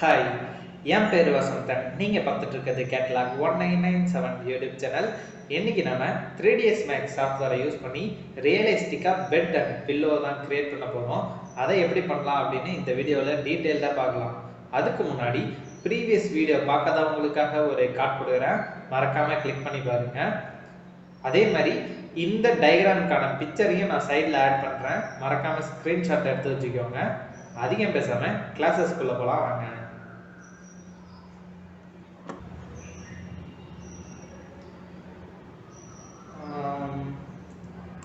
Hi, என் பேர் வசந்தன். நீங்கள் பார்த்துட்டு இருக்கிறது கேட்லாக் 1997 யூடியூப் சேனல். இன்னைக்கு நம்ம 3ds Max சாஃப்ட்வேரை யூஸ் பண்ணி ரியலிஸ்டிக்காக பெட் அண்ட் பில்லோ தான் கிரியேட் பண்ண போகிறோம். அதை எப்படி பண்ணலாம் அப்படின்னு இந்த வீடியோவில் டீட்டெயில்டாக பார்க்கலாம். அதுக்கு முன்னாடி ப்ரீவியஸ் வீடியோ பார்க்காதவங்களுக்காக ஒரு கார்டு கொடுக்குறேன், மறக்காமல் கிளிக் பண்ணி பாருங்கள். அதே மாதிரி இந்த டயக்ராமுக்கான பிக்சரையும் நான் சைடில் ஆட் பண்ணுறேன், மறக்காமல் ஸ்க்ரீன்ஷாட் எடுத்து வச்சுக்கோங்க. அதிகம் பேசாமல் கிளாஸஸ்குள்ளே போகலாம் வாங்க.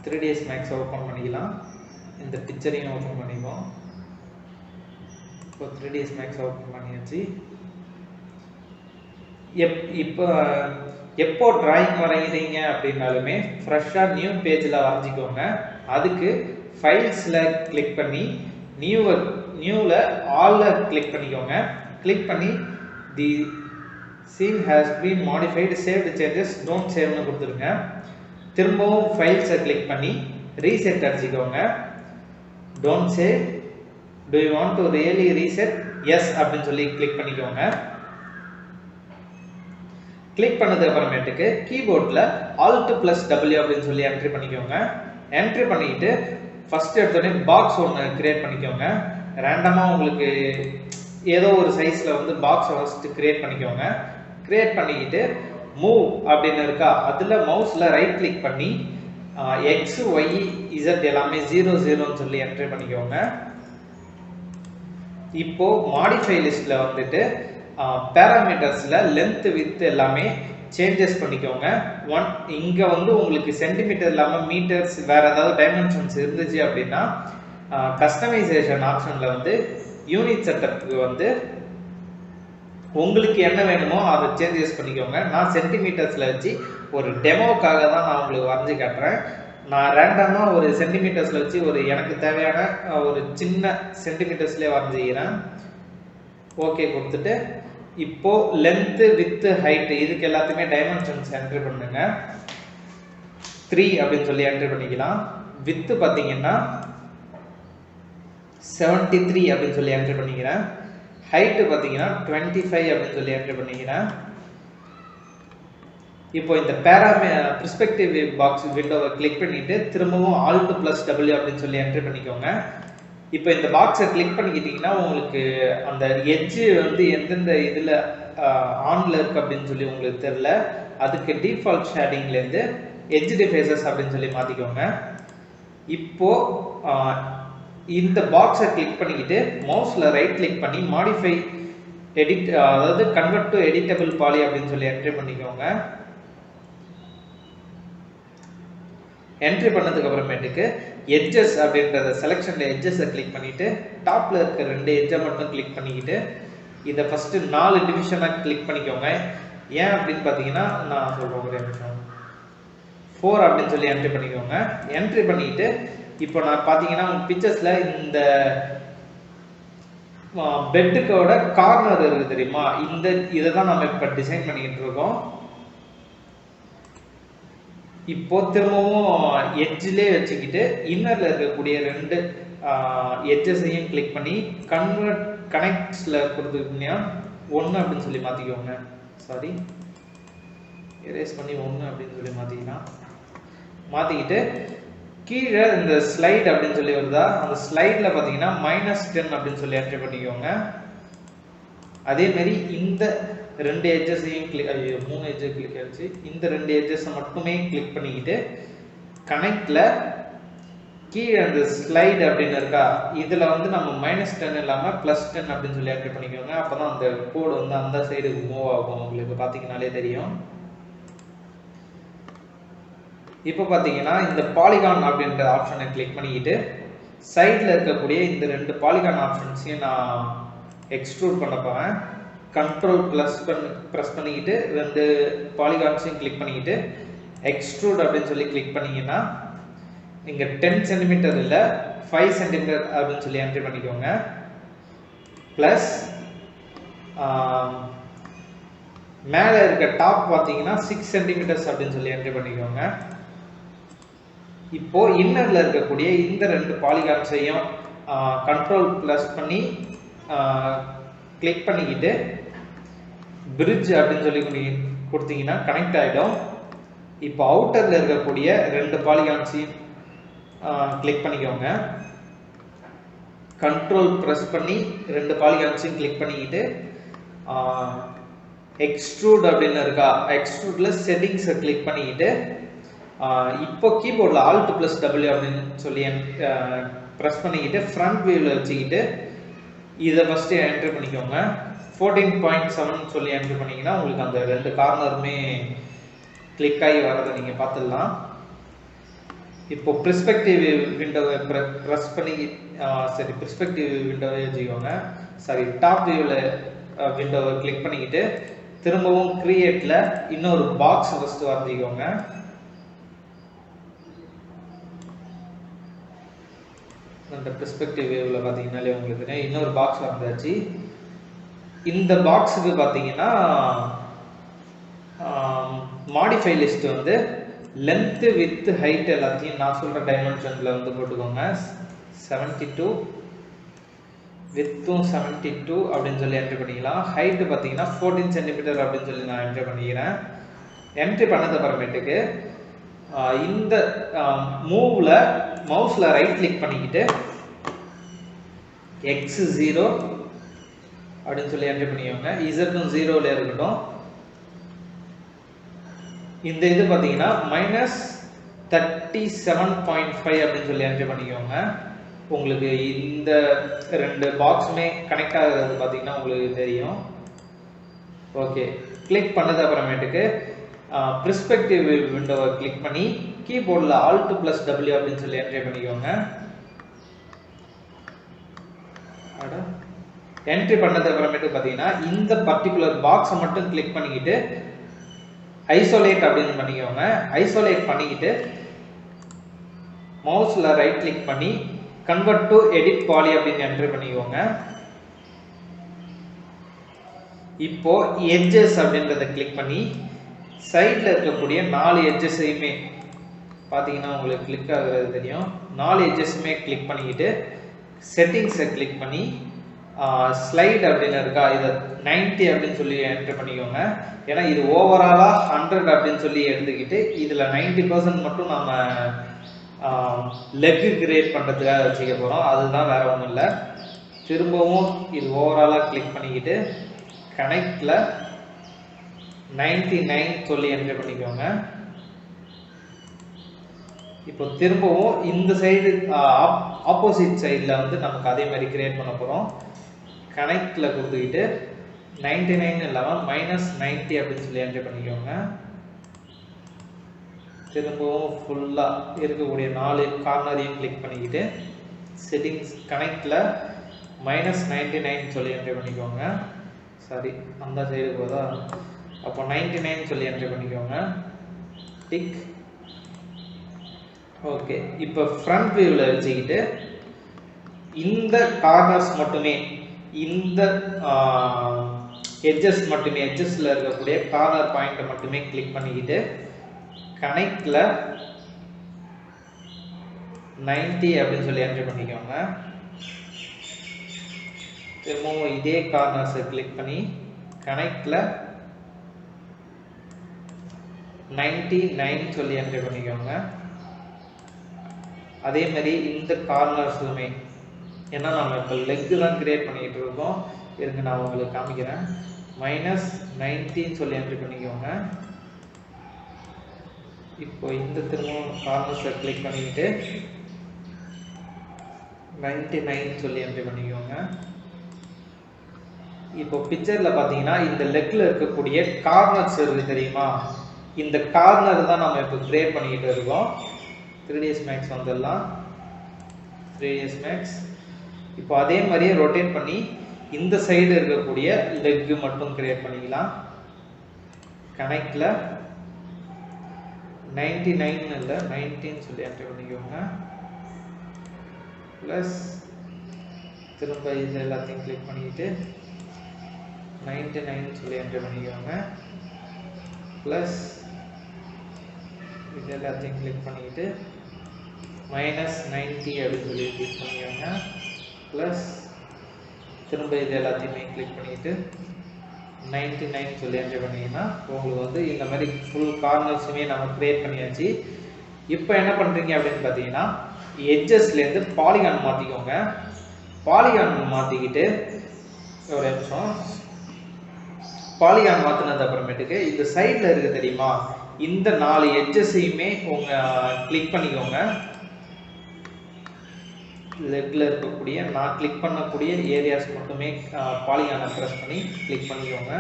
த்ரீ ds Max ஓப்பன் பண்ணிக்கலாம். இந்த பிக்சரையும் ஓப்பன் பண்ணிப்போம். இப்போ 3ds Max ஓப்பன் பண்ணியாச்சு. எப்போ டிராயிங் வரைகிறீங்க அப்படின்னாலுமே ஃப்ரெஷ்ஷாக நியூ பேஜில் வரைஞ்சிக்கோங்க. அதுக்கு ஃபைல்ஸில் கிளிக் பண்ணி நியூவில் ஆலில் கிளிக் பண்ணிக்கோங்க. கிளிக் பண்ணி the scene has been modified saved changes don't சேவ்னு கொடுத்துருங்க. திரும்பவும் ஃபைல்ஸை கிளிக் பண்ணி ரீசெட் அடிச்சுக்கோங்க. Don't save, do you want to really reset, yes அப்படின்னு சொல்லி கிளிக் பண்ணிக்கோங்க. கிளிக் பண்ணது அப்புறமேட்டுக்கு கீபோர்டில் Alt+W அப்படின்னு சொல்லி என்ட்ரி பண்ணிக்கோங்க. என்ட்ரி பண்ணிக்கிட்டு ஃபர்ஸ்ட் எடுத்தோடனே பாக்ஸ் ஒன்று கிரியேட் பண்ணிக்கோங்க. ரேண்டமாக உங்களுக்கு ஏதோ ஒரு சைஸில் வந்து பாக்ஸை ஃபஸ்ட்டு கிரியேட் பண்ணிக்கோங்க. கிரியேட் பண்ணிக்கிட்டு மூவ் அப்படின்னு இருக்கா, அதில் மவுஸில் ரைட் கிளிக் பண்ணி எக்ஸ் ஒய் இசட் எல்லாமே 0 0ன்னு சொல்லி என்ட்ரி பண்ணிக்கோங்க. இப்போ மாடிஃபை லிஸ்ட்டில் வந்துட்டு பேராமீட்டர்ஸில் லென்த் வித் எல்லாமே சேஞ்சஸ் பண்ணிக்கோங்க. இங்கே வந்து உங்களுக்கு சென்டிமீட்டர் இல்லாமல் மீட்டர்ஸ் வேறு ஏதாவது டைமென்ஷன்ஸ் இருந்துச்சு அப்படின்னா கஸ்டமைசேஷன் ஆப்ஷனில் வந்து யூனிட் செட்டப்புக்கு வந்து உங்களுக்கு என்ன வேணுமோ அதை சேஞ்சஸ் பண்ணிக்கோங்க. நான் சென்டிமீட்டர்ஸில் வச்சு ஒரு டெமோக்காக தான் நான் உங்களுக்கு வரைஞ்சி காட்டுறேன். நான் ரேண்டமாக ஒரு சென்டிமீட்டர்ஸில் வச்சு ஒரு எனக்கு தேவையான ஒரு சின்ன சென்டிமீட்டர்ஸ்லேயே வரைஞ்சிக்கிறேன். ஓகே கொடுத்துட்டு இப்போ லென்த்து வித்து ஹைட்டு இதுக்கு எல்லாத்தையுமே டைமென்ஷன்ஸ் என்ட்ரி பண்ணுங்க. 3 அப்படின்னு சொல்லி என்ட்ரி பண்ணிக்கலாம். வித்து பார்த்தீங்கன்னா 73 அப்படின்னு சொல்லி என்ட்ரி பண்ணிக்கிறேன். ஹைட்டு பார்த்தீங்கன்னா 25 அப்படின்னு சொல்லி என்ட்ரி பண்ணிக்கிறேன். இப்போ இந்த பெர்ஸ்பெக்டிவ் பாக்ஸ் விண்டோவை கிளிக் பண்ணிட்டு திரும்பவும் Alt+W அப்படின்னு சொல்லி என்ட்ரி பண்ணிக்கோங்க. இப்போ இந்த பாக்ஸை கிளிக் பண்ணிக்கிட்டீங்கன்னா உங்களுக்கு அந்த எட்ஜு வந்து எந்தெந்த இதில் ஆனில் இருக்குது அப்படின்னு சொல்லி உங்களுக்கு தெரில. அதுக்கு டிஃபால்ட் ஷேடிங்லேருந்து எட்ஜ் டிஃபேசஸ் அப்படின்னு சொல்லி மாற்றிக்கோங்க. இப்போது இந்த பாக்ஸை கிளிக் பண்ணிக்கிட்டு மவுஸில் ரைட் கிளிக் பண்ணி மாடிஃபை எடிட், அதாவது கன்வெர்ட் டு எடிட்டபிள் பாலி அப்படின்னு சொல்லி என்ட்ரி பண்ணிக்கோங்க. என்ட்ரி பண்ணதுக்கு அப்புறமேட்டுக்கு எட்ஜஸ் அப்படின்றத செலெக்ஷனில் எட்ஜஸை கிளிக் பண்ணிவிட்டு டாப்பில் இருக்க 2 எட்ஜை மட்டும் கிளிக் பண்ணிக்கிட்டு இதை ஃபஸ்ட்டு 4 டிவிஷனாக கிளிக் பண்ணிக்கோங்க. ஏன் அப்படின்னு பார்த்தீங்கன்னா நான் சொல்கிறேன் ஒரு நிமிஷம். 4 அப்படின்னு சொல்லி என்ட்ரி பண்ணிக்கோங்க. என்ட்ரி பண்ணிக்கிட்டு இப்போ நான் பார்த்தீங்கன்னா உங்கள் பிக்சர்ஸில் இந்த பெட்டுக்கோட கார்னர் இருக்குது தெரியுமா, இதை தான் நம்ம இப்போ டிசைன் பண்ணிக்கிட்டு இருக்கோம். இப்போ திரும்பவும் எட்ஜிலே வச்சுக்கிட்டு இன்னரில் இருக்கக்கூடிய 2 எட்ஜஸையும் கிளிக் பண்ணி கனெக்ட்ஸில் கொடுத்துக்கிட்டீங்கன்னா 1 அப்படின்னு சொல்லி மாற்றிக்கோங்க. சாரி, எரேஸ் பண்ணி 1 அப்படின்னு சொல்லி மாற்றிக்கலாம். மாற்றிக்கிட்டு கீழே இந்த ஸ்லைட் அப்படின்னு சொல்லி வருதா, அந்த ஸ்லைடில் பார்த்தீங்கன்னா -10 அப்படின்னு சொல்லி என்ட்ரி பண்ணிக்கோங்க. அதேமாரி இந்த 2 எட்ஜஸையும் 3 எட்ஜை கிளிக் ஆச்சு. இந்த 2 எட்ஜஸை மட்டுமே கிளிக் பண்ணிக்கிட்டு கனெக்டில் கீழே அந்த ஸ்லைடு அப்படின்னு இருக்கா, இதில் வந்து நம்ம -10 இல்லாமல் +10 அப்படின்னு சொல்லி என்ட்ரி பண்ணிக்கோங்க. அப்போ தான் அந்த கோடு வந்து அந்த சைடுக்கு மூவ் ஆகும், உங்களுக்கு பார்த்தீங்கன்னாலே தெரியும். இப்போ பார்த்தீங்கன்னா இந்த பாலிகான் அப்படின்ற ஆப்ஷனை கிளிக் பண்ணிக்கிட்டு சைடில் இருக்கக்கூடிய இந்த 2 பாலிகான் ஆப்ஷன்ஸையும் நான் எக்ஸ்ட்ரூட் பண்ண போகிறேன். ப்ரெஸ் பண்ணிக்கிட்டு 2 பாலிகான்ஸையும் கிளிக் பண்ணிக்கிட்டு எக்ஸ்ட்ரூட் அப்படின்னு சொல்லி கிளிக் பண்ணிங்கன்னா இங்கே 10 சென்டிமீட்டர் இல்லை 5 சென்டிமீட்டர் அப்படின்னு சொல்லி என்ட்ரி பண்ணிக்கோங்க. ப்ளஸ் மேலே இருக்க டாப் பார்த்தீங்கன்னா 6 சென்டிமீட்டர்ஸ் அப்படின்னு சொல்லி என்ட்ரி பண்ணிக்கோங்க. இப்போ இன்னரில் இருக்கக்கூடிய இந்த 2 பாலிகான்ஸையும் கண்ட்ரோல் ப்ளஸ் பண்ணி கிளிக் பண்ணிக்கிட்டு பிரிட்ஜ் அப்படின்னு சொல்லி கொடுத்தீங்கன்னா கனெக்ட் ஆகிடும். இப்போ அவுட்டரில் இருக்கக்கூடிய 2 பாலிகான்ஸையும் கிளிக் பண்ணிக்கோங்க. கண்ட்ரோல் ப்ரெஸ் பண்ணி 2 பாலிகான்ஸையும் கிளிக் பண்ணிக்கிட்டு எக்ஸ்ட்ரூட் அப்படின்னு இருக்கா, எக்ஸ்ட்ரூட்ல செட்டிங்ஸை கிளிக் பண்ணிக்கிட்டு இப்போ கீபோர்டில் Alt+W அப்படின்னு சொல்லி ப்ரெஸ் பண்ணிக்கிட்டு ஃப்ரண்ட் வியூவில் வச்சுக்கிட்டு இதை ஃபஸ்ட்டு என்ட்ரு பண்ணிக்கோங்க. 14.7 சொல்லி என்ட்ரு பண்ணிங்கன்னா உங்களுக்கு அந்த 2 கார்னருமே கிளிக் ஆகி வரதை நீங்கள் பார்த்துடலாம். இப்போ பெர்ஸ்பெக்டிவ் விண்டோவை ப்ரெஸ் பண்ணி பெர்ஸ்பெக்டிவ் விண்டோவை வச்சுக்கோங்க. டாப் வியூவில் விண்டோவை கிளிக் பண்ணிக்கிட்டு திரும்பவும் கிரியேட்டில் இன்னொரு பாக்ஸ் ஃபஸ்ட்டு வரைஞ்சிக்கோங்க. அந்த பெர்ஸ்பெக்டிவ் வியூவில் பார்த்தீங்கன்னாலே உங்களுக்கு தெரியும் இன்னொரு பாக்ஸ் வந்தாச்சு. இந்த பாக்ஸுக்கு பார்த்தீங்கன்னா மாடிஃபை லிஸ்ட் வந்து லென்த்து வித் ஹைட் எல்லாத்தையும் நான் சொல்கிற டைமென்ஷனில் வந்து போட்டுக்கோங்க. 72 வித்தும் 72 அப்படின்னு சொல்லி என்ட்ரி பண்ணிக்கலாம். ஹைட்டு பார்த்தீங்கன்னா 14 சென்டிமீட்டர் அப்படின்னு சொல்லி நான் என்ட்ரி பண்ணிக்கிறேன். என்ட்ரி பண்ணது அப்புறமேட்டுக்கு இந்த மூவில் மவுஸில் ரைட் கிளிக் பண்ணிக்கிட்டு X0 அப்படின்னு சொல்லி என்ட்ரி பண்ணிக்கோங்க. இசட்டும் 0ல இருக்கட்டும். இந்த இது பார்த்தீங்கன்னா -37.5 அப்படின்னு சொல்லி என்ட்ரி பண்ணிக்கோங்க. உங்களுக்கு இந்த 2 பாக்ஸுமே கனெக்ட் ஆகுறது பார்த்தீங்கன்னா உங்களுக்கு தெரியும். ஓகே, கிளிக் பண்ணது அப்புறமேட்டுக்கு பெர்ஸ்பெக்டிவ் விண்டோவை கிளிக் பண்ணி கீபோர்டில் Alt+W அப்படின்னு சொல்லி என்ட்ரி பண்ணிக்கோங்க. என்ட்ரி பண்ணது அப்புறமேட்டு பார்த்தீங்கன்னா இந்த பர்டிகுலர் பாக்ஸை மட்டும் கிளிக் பண்ணிக்கிட்டு ஐசோலேட் அப்படின்னு பண்ணிக்கோங்க. ஐசோலேட் பண்ணிக்கிட்டு மவுஸில் ரைட் கிளிக் பண்ணி கன்வெர்ட் டு எடிட் பாலி அப்படின்னு என்ட்ரி பண்ணிக்கோங்க. இப்போ எட்ஜஸ் அப்படின்றத கிளிக் பண்ணி சைடில் இருக்கக்கூடிய 4 எட்ஜஸையுமே பார்த்தீங்கன்னா உங்களுக்கு கிளிக் ஆகுறது தெரியும். 4 எட்ஜஸுமே கிளிக் பண்ணிக்கிட்டு செட்டிங்ஸை கிளிக் பண்ணி ஸ்லைட் அப்படின்னு இருக்கா, இதை 90 அப்படின்னு சொல்லி என்ட்ரு பண்ணிக்கோங்க. ஏன்னா இது ஓவராலாக 100 அப்படின்னு சொல்லி எடுத்துக்கிட்டு இதில் 90% மட்டும் நம்ம லெக்கு கிரியேட் பண்ணுறதுக்காக வச்சுக்க போகிறோம். அதுதான் வேற ஒன்றும் இல்லை. திரும்பவும் இது ஓவராலாக கிளிக் பண்ணிக்கிட்டு கனெக்டில் 99 சொல்லி என்ட்ரு பண்ணிக்கோங்க. இப்போ திரும்பவும் இந்த சைடு ஆப்போசிட் சைடில் வந்து நமக்கு அதே மாதிரி கிரியேட் பண்ண போகிறோம். கனெக்டில் கொடுத்துக்கிட்டு 99 இல்லாமல் -90 அப்படின்னு சொல்லி என்ட்ரி பண்ணிக்கோங்க. திரும்பவும் ஃபுல்லாக இருக்கக்கூடிய 4 கார்னரையும் கிளிக் பண்ணிக்கிட்டு செட்டிங்ஸ் கனெக்டில் -99 சொல்லி என்ட்ரி பண்ணிக்கோங்க. அந்த சைடு போதா, அப்போ 99 சொல்லி என்ட்ரி பண்ணிக்கோங்க. டிக். ஓகே, இப்போ ஃப்ரண்ட் வியூவில் வச்சுக்கிட்டு இந்த கார்னர்ஸ் மட்டுமே, இந்த எட்ஜஸ் மட்டுமே, எட்ஜஸில் இருக்கக்கூடிய கார்னர் பாயிண்ட்டை மட்டுமே கிளிக் பண்ணிக்கிட்டு கனெக்டில் 90 அப்படின்னு சொல்லி என்ட்ரி பண்ணிக்கோங்க. திரும்பவும் இதே கார்னர்ஸை கிளிக் பண்ணி கனெக்டில் 99 சொல்லி என்ட்ரி பண்ணிக்கோங்க. அதே மாதிரி இந்த கார்னர்ஸுமே, ஏன்னா நம்ம இப்போ லெக்கு தான் கிரியேட் பண்ணிக்கிட்டு இருக்கோம். இருங்க நான் உங்களுக்கு காமிக்கிறேன். -90 சொல்லி என்ட்ரி பண்ணிக்கோங்க. இப்போ இந்த திரும்பவும் கார்னர்ஸை கிளிக் பண்ணிக்கிட்டு 99 சொல்லி என்ட்ரி பண்ணிக்கோங்க. இப்போ பிக்சரில் பார்த்தீங்கன்னா இந்த லெக்கில் இருக்கக்கூடிய கார்னர்ஸ் இருக்குது தெரியுமா, இந்த கார்னர் தான் நம்ம இப்போ கிரியேட் பண்ணிக்கிட்டு இருக்கோம். 3ds Max வந்துடலாம். 3ds Max இப்போ அதே மாதிரியே ரொட்டேட் பண்ணி இந்த சைடு இருக்கக்கூடிய லெக் மட்டும் கிரியேட் பண்ணிக்கலாம். கனெக்டில் 99 இல்லை 19 சொல்லி என்ட்ரி பண்ணிக்கோங்க. ப்ளஸ் திரும்ப இது எல்லாத்தையும் கிளிக் பண்ணிக்கிட்டு 99 சொல்லி என்ட்ரி பண்ணிக்கோங்க. ப்ளஸ் இது எல்லாத்தையும் கிளிக் பண்ணிக்கிட்டு -90 அப்படின்னு சொல்லி கிளிக் பண்ணிக்கோங்க. ப்ளஸ் திரும்ப இது எல்லாத்தையுமே கிளிக் பண்ணிட்டு 99 சொல்லி என்டர் பண்ணீங்கன்னா உங்களுக்கு வந்து இந்த மாதிரி ஃபுல் கார்னர்ஸுமே நம்ம கிரியேட் பண்ணியாச்சு. இப்போ என்ன பண்ணுறீங்க அப்படின்னு பார்த்தீங்கன்னா எட்ஜஸ்லேருந்து பாலிகான் மாற்றிக்கோங்க. பாலிகான் மாற்றிக்கிட்டு ஒரு நிமிஷம் பாலிகான் மாற்றினது அப்புறமேட்டுக்கு இந்த சைடில் இருக்குது தெரியுமா, இந்த 4 எட்ஜஸையுமே கிளிக் பண்ணிக்கோங்க. லெக்கில் இருக்கக்கூடிய நான் கிளிக் பண்ணக்கூடிய ஏரியாஸ் மட்டுமே பாலிகானை ப்ரெஸ் பண்ணி கிளிக் பண்ணிக்கோங்க.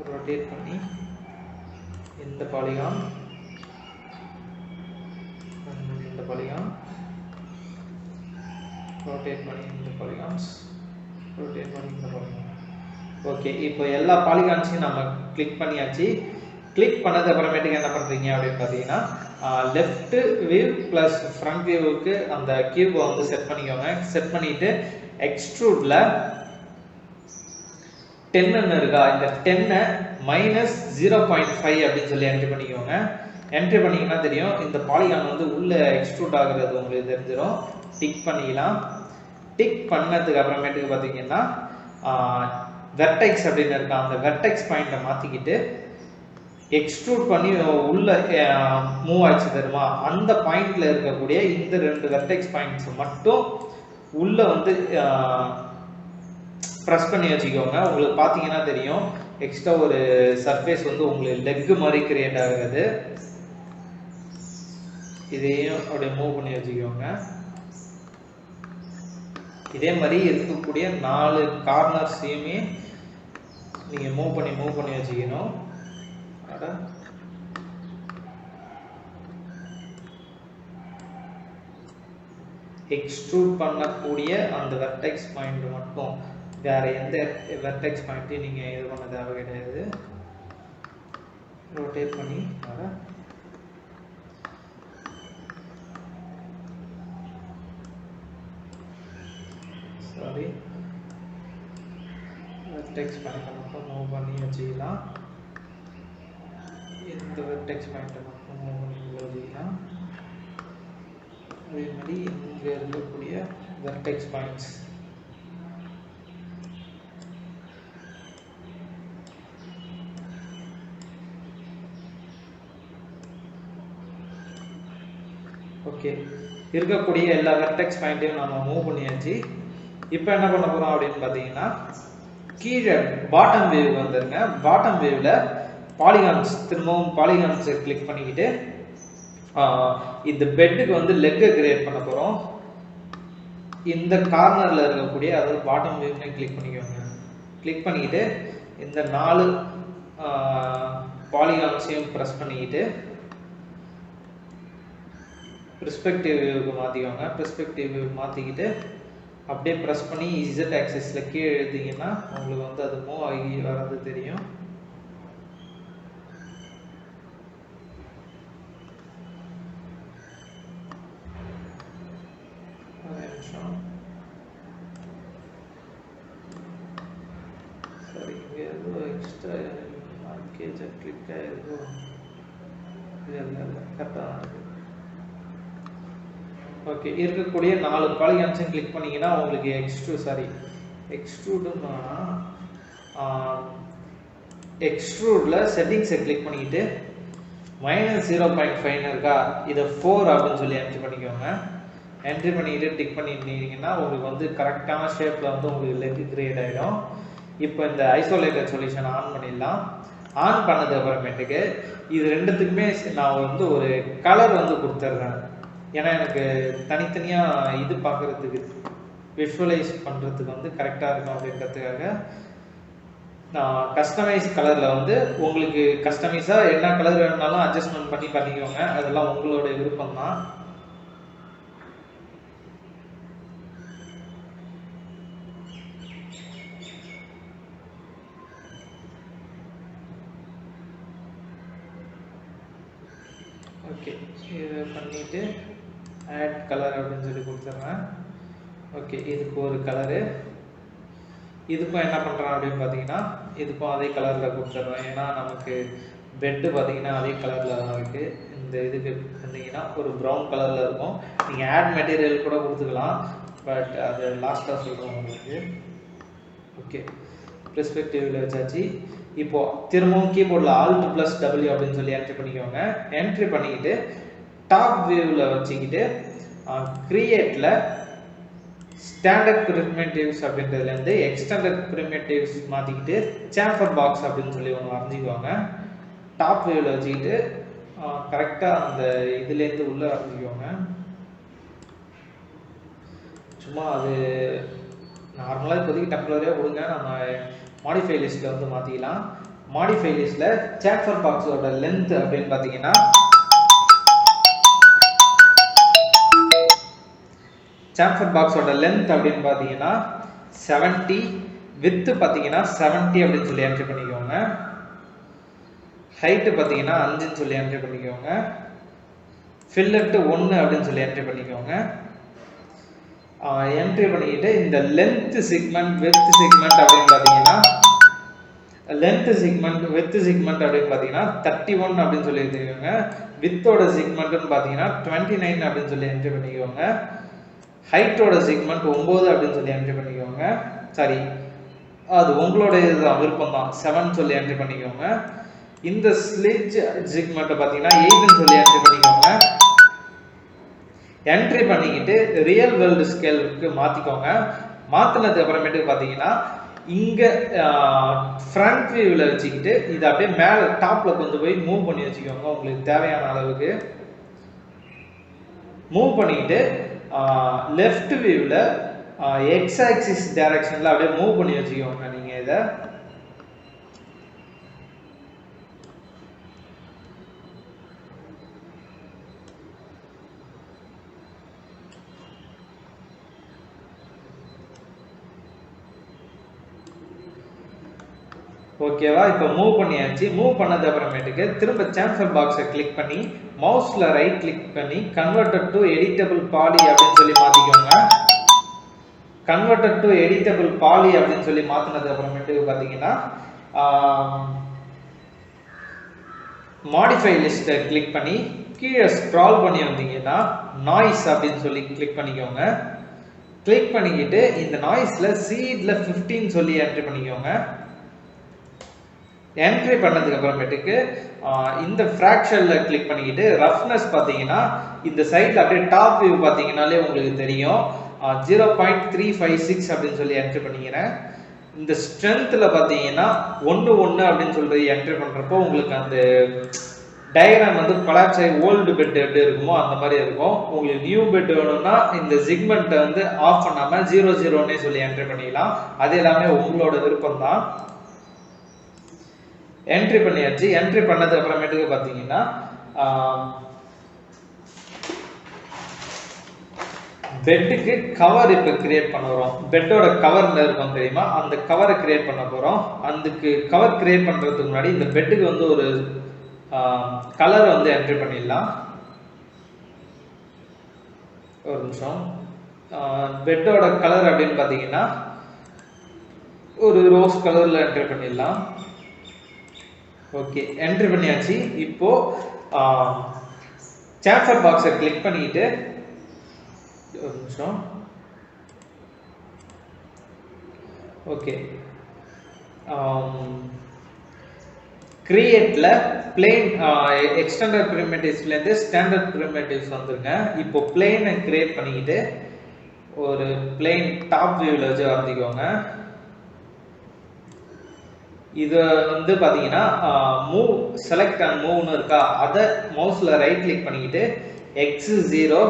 ரொட்டேட் பண்ணி இந்த பாலிகான் rotate பண்ணி இந்த பாலிகான்ஸ் rotate பண்ணி இந்த பாலிகான். ஓகே, இப்போ எல்லா பாலிகான்ஸையும் நம்ம கிளிக் பண்ணியாச்சு. கிளிக் பண்ணது அப்புறமேட்டுக்கு என்ன பண்ணுறீங்க அப்படின்னு பார்த்தீங்கன்னா லெஃப்ட் வியூ ப்ளஸ் ஃப்ரண்ட் வியூவுக்கு அந்த கியூபை வந்து செட் பண்ணிக்கோங்க. செட் பண்ணிவிட்டு எக்ஸ்ட்ரூடில் 10 இருக்கா, இந்த 10 -0.5 அப்படின்னு சொல்லி என்ட்ரி பண்ணிக்கோங்க. என்ட்ரி பண்ணிங்கன்னா தெரியும் இந்த பாலிகான் வந்து உள்ள எக்ஸ்ட்ரூட் ஆகுறது உங்களுக்கு தெரிஞ்சிடும். டிக் பண்ணிக்கலாம். டிக் பண்ணதுக்கு அப்புறமேட்டுக்கு பார்த்தீங்கன்னா வெர்டெக்ஸ் அப்படின்னு இருக்கா, அந்த வெர்டெக்ஸ் பாயிண்ட்டை மாற்றிக்கிட்டு எக்ஸ்ட்ரூட் பண்ணி உள்ள மூவ் ஆச்சு தெரியுமா, அந்த பாயிண்ட்ல இருக்கக்கூடிய இந்த 2 வெர்டெக்ஸ் பாயிண்ட்ஸ் மட்டும் உள்ள வந்து ப்ரெஸ் பண்ணி வச்சுக்கோங்க. உங்களுக்கு பார்த்தீங்கன்னா தெரியும் எக்ஸ்ட்ரா ஒரு சர்ஃபேஸ் வந்து உங்களுக்கு லெக் மாதிரி கிரியேட் ஆகுறது. இதையும் அப்படியே மூவ் பண்ணி வச்சுக்கோங்க. இதே மாதிரி இருக்கக்கூடிய 4 கார்னர்ஸையுமே நீங்கள் மூவ் பண்ணி வச்சுக்கணும். எக்ஸ்ட்ரூட் பண்ணக்கூடிய அந்த வெர்டெக்ஸ் பாயிண்ட் மட்டும், வேற எந்த வெர்டெக்ஸ் பாயிண்ட்டையும் நீங்கள் இது பண்ண தேவை கிடையாது. ரொட்டேட் பண்ணி வெர்டெக்ஸ் பாயிண்ட்டை மட்டும் மூவ் பண்ணி வச்சுக்கலாம். இந்த வெர்டெக்ஸ் பாயிண்ட்டை மட்டும் மூவ் பண்ணி வச்சுக்கலாம். அதே மாதிரி இங்கே இருக்கக்கூடிய வெர்டெக்ஸ் பாயிண்ட்ஸ் ஓகே, இருக்கக்கூடிய எல்லா வெர்டெக்ஸ் பாயிண்ட்டையும் நம்ம மூவ் பண்ணியாச்சு. இப்போ என்ன பண்ண போகிறோம் அப்படின்னு பார்த்தீங்கன்னா கீழே பாட்டம் வியூ வந்துருங்க. பாட்டம் வியூவில் பாலிகான்ஸ், திரும்பவும் பாலிகான்ஸை கிளிக் பண்ணிக்கிட்டு இந்த பெட்டுக்கு வந்து லெக்கை கிரியேட் பண்ண போகிறோம். இந்த கார்னரில் இருக்கக்கூடிய, அதாவது பாட்டம் வியூமே கிளிக் பண்ணிக்கோங்க. கிளிக் பண்ணிக்கிட்டு இந்த 4 பாலிகான்ஸையும் ப்ரெஸ் பண்ணிக்கிட்டு பெர்ஸ்பெக்டிவ் வியூவுக்கு மாற்றிக்கோங்க. பெர்ஸ்பெக்டிவ் வியூ மாற்றிக்கிட்டு அப்படியே ப்ரெஸ் பண்ணி Z ஆக்சிஸில் கீழே எழுதிங்கன்னா உங்களுக்கு வந்து அது மூவ் ஆகி வர்றது தெரியும். சரி, இங்கே எதுவும் எக்ஸ்ட்ரா மார்க்கேஜை கிளிக் ஆகிருக்கும். இல்லை கரெக்டாக இருக்குது. ஓகே, இருக்கக்கூடிய 4 பாலிகான்ஸையும் கிளிக் பண்ணிங்கன்னா உங்களுக்கு எக்ஸ்ட்ரூடில் செட்டிங்ஸை கிளிக் பண்ணிக்கிட்டு -0.5 இருக்கா, இதை 4 அப்படின்னு சொல்லி என்ட்ரி பண்ணிக்கோங்க. என்ட்ரி பண்ணிக்கிட்டு டிக் பண்ணிட்டீங்கன்னா உங்களுக்கு வந்து கரெக்டான ஷேப்பில் வந்து உங்களுக்கு லெக் கிரியேட் ஆகிடும். இப்போ இந்த ஐசோலேட்டட் சொல்யூஷன் ஆன் பண்ணிடலாம். ஆன் பண்ணது அப்புறமேட்டுக்கு இது ரெண்டுத்துக்குமே நான் வந்து ஒரு கலர் வந்து கொடுத்துட்றேன். ஏன்னா எனக்கு தனித்தனியாக இது பார்க்குறதுக்கு விஷுவலைஸ் பண்ணுறதுக்கு வந்து கரெக்டாக இருக்கும் அப்படின்றதுக்காக நான் கஸ்டமைஸ் கலரில் வந்து உங்களுக்கு கஸ்டமைஸாக என்ன கலர் வேணுனாலும் அட்ஜஸ்ட்மெண்ட் பண்ணி பண்ணிக்கோங்க. அதெல்லாம் உங்களோட விருப்பம் தான். ஓகே, இதை பண்ணிவிட்டு ஆட் கலர் அப்படின்னு சொல்லி கொடுத்துட்றேன். ஓகே, இதுக்கு ஒரு கலரு, இதுக்கும் என்ன பண்ணுறேன் அப்படின்னு பார்த்தீங்கன்னா இதுக்கும் அதே கலரில் கொடுத்துட்றேன். ஏன்னா நமக்கு பெட்டு பார்த்தீங்கன்னா அதே கலரில் தான் இருக்குது. இந்த இதுக்கு வந்தீங்கன்னா ஒரு ப்ரௌன் கலரில் இருக்கும். நீங்கள் ஆட் மெட்டீரியல் கூட கொடுத்துக்கலாம், பட் அது லாஸ்ட்டாக சொல்கிறோம் உங்களுக்கு. ஓகே, பெர்ஸ்பெக்டிவில் வச்சாச்சு. இப்போது திரும்பவும் கீபோர்டில் Alt+W அப்படின்னு சொல்லி என்ட்ரி பண்ணிக்கோங்க. என்ட்ரி பண்ணிக்கிட்டு டாப் வியூவில் வச்சுக்கிட்டு கிரியேட்டில் ஸ்டாண்டர்ட் ப்ரிமிட்டிவ்ஸ் அப்படின்றதுலேருந்து எக்ஸ்டெண்டட் ப்ரிமிட்டிவ்ஸ் மாற்றிக்கிட்டு சேம்பர் பாக்ஸ் அப்படின்னு சொல்லி ஒன்று வரைஞ்சிக்குவாங்க. டாப் வியூவில் வச்சுக்கிட்டு கரெக்டாக அந்த இதுலேருந்து உள்ளே வரைஞ்சிக்குவாங்க. சும்மா அது நார்மலாக இப்போதைக்கு டெம்பரரியாக கொடுங்க, நம்ம மாடிஃபை லிஸ்ட்டில் வந்து மாற்றிக்கலாம். மாடிஃபை லிஸ்ட்டில் சேம்பர் பாக்ஸோட லென்த் அப்படின்னு பார்த்தீங்கன்னா சேம்பர் பாக்ஸோட லென்த் அப்படின்னு பார்த்தீங்கன்னா 70, வித்து பார்த்தீங்கன்னா 70 அப்படின்னு சொல்லி என்ட்ரி பண்ணிக்கோங்க. ஹைட்டு பார்த்தீங்கன்னா 5ன்னு சொல்லி என்ட்ரி பண்ணிக்கோங்க. ஃபில்லட்டு 1 அப்படின்னு சொல்லி என்ட்ரி பண்ணிக்கோங்க. என்ட்ரி பண்ணிக்கிட்டு இந்த லென்த் செக்மெண்ட் வித் செக்மெண்ட் அப்படின்னு பார்த்தீங்கன்னா லென்த் செக்மெண்ட் வித் செக்மெண்ட் அப்படின்னு பார்த்தீங்கன்னா 31 அப்படின்னு சொல்லி எடுத்துக்கோங்க. வித்தோட செக்மெண்ட்னு பார்த்தீங்கன்னா 29 அப்படின்னு சொல்லி என்ட்ரி பண்ணிக்கோங்க. ஹைட்டோட செக்மெண்ட் 9 அப்படின்னு சொல்லி என்ட்ரி பண்ணிக்கோங்க. சாரி, அது உங்களோட இதுதான், விருப்பம் தான். 7 சொல்லி என்ட்ரி பண்ணிக்கோங்க. இந்த ஸ்லிட்ஜ் செக்மெண்ட்டை பார்த்தீங்கன்னா 8ன்னு சொல்லி என்ட்ரி பண்ணிக்கோங்க. என்ட்ரி பண்ணிக்கிட்டு ரியல் வேர்ல்டு ஸ்கேலுக்கு மாற்றிக்கோங்க. மாற்றினதுக்கு அப்புறமேட்டு பார்த்தீங்கன்னா இங்கே ஃப்ரண்ட் வியூவில் வச்சுக்கிட்டு இதை அப்படியே மேலே டாப்பில் கொஞ்சம் போய் மூவ் பண்ணி வச்சுக்கோங்க. உங்களுக்கு தேவையான அளவுக்கு மூவ் பண்ணிக்கிட்டு லெஃப்ட் வியூவில் எக்ஸ் ஆக்சிஸ் டைரக்ஷனில் அப்படியே மூவ் பண்ணி வச்சுக்கோங்க. நீங்கள் இதை ஓகேவா? இப்போ மூவ் பண்ணியாச்சு. மூவ் பண்ணது அப்புறமேட்டுக்கு திரும்ப சேம்பர் பாக்ஸை கிளிக் பண்ணி மவுஸில் ரைட் கிளிக் பண்ணி கன்வெர்டட் டு எடிட்டபிள் பாலி அப்படின்னு சொல்லி மாற்றிக்கோங்க. கன்வெர்டட் டு எடிட்டபிள் பாலி அப்படின்னு சொல்லி மாற்றினது அப்புறமேட்டுக்கு பார்த்தீங்கன்னா மாடிஃபை லிஸ்ட்டை கிளிக் பண்ணி கீழே ஸ்க்ரால் பண்ணி வந்தீங்கன்னா நாய்ஸ் அப்படின்னு சொல்லி கிளிக் பண்ணிக்கோங்க. கிளிக் பண்ணிக்கிட்டு இந்த நாய்ஸில் சீடில் 15 சொல்லி என்ட்ரி பண்ணிக்கோங்க. என்ட்ரி பண்ணதுக்கு அப்புறமேட்டுக்கு இந்த ஃப்ராக்ஷனில் கிளிக் பண்ணிக்கிட்டு ரஃப்னஸ் பார்த்தீங்கன்னா இந்த சைடில் அப்படியே டாப் வியூ பார்த்தீங்கன்னாலே உங்களுக்கு தெரியும் 0.356 அப்படின்னு சொல்லி என்ட்ரி பண்ணிக்கிறேன். இந்த ஸ்ட்ரென்த்தில் பார்த்தீங்கன்னா 1:1 அப்படின்னு சொல்லி என்ட்ரி பண்ணுறப்போ உங்களுக்கு அந்த டயக்ராம் வந்து கொலாப்ஸ் ஆகி ஓல்டு பெட் எப்படி இருக்குமோ அந்த மாதிரி இருக்கும். உங்களுக்கு நியூ பெட் வேணும்னா இந்த செக்மெண்ட்டை வந்து ஆஃப் பண்ணாமல் 0:0ன்னே சொல்லி என்ட்ரி பண்ணிக்கலாம். அது எல்லாமே உங்களோட விருப்பம் தான். என்ட்ரி பண்ணியாச்சு. என்ட்ரி பண்ணது அப்புறமேட்டுக்கு பார்த்தீங்கன்னா பெட்டுக்கு கவர் இப்போ கிரியேட் பண்ண போகிறோம். பெட்டோட கவர்ல இருக்கும் தெரியுமா, அந்த கவரை கிரியேட் பண்ண போகிறோம். அதுக்கு கவர் கிரியேட் பண்ணுறதுக்கு முன்னாடி இந்த பெட்டுக்கு வந்து ஒரு கலர் வந்து என்ட்ரி பண்ணிடலாம். ஒரு நிமிஷம். பெட்டோட கலர் அப்படின்னு பார்த்தீங்கன்னா ஒரு ரோஸ் கலரில் என்ட்ரி பண்ணிடலாம். ஓகே, என்ட்ரி பண்ணியாச்சு. இப்போ சேம்பர் பாக்ஸை கிளிக் பண்ணிட்டு ஒரு நிமிஷம். ஓகே, கிரியேட்ல பிளேன் எக்ஸ்டெண்டட் பிரிமிட்டிவ்ஸ்லேருந்து ஸ்டாண்டர்ட் பிரிமிட்டிவ்ஸ் வந்துருங்க. இப்போ பிளேனை கிரியேட் பண்ணிக்கிட்டு ஒரு பிளேன் டாப் வியூவில் வச்சு வரைஞ்சிக்கோங்க. இது வந்து பார்த்தீங்கன்னா மூவ் செலக்ட் அண்ட் மூவ்னு இருக்கா, அதை மவுஸில் ரைட் கிளிக் பண்ணிக்கிட்டு x0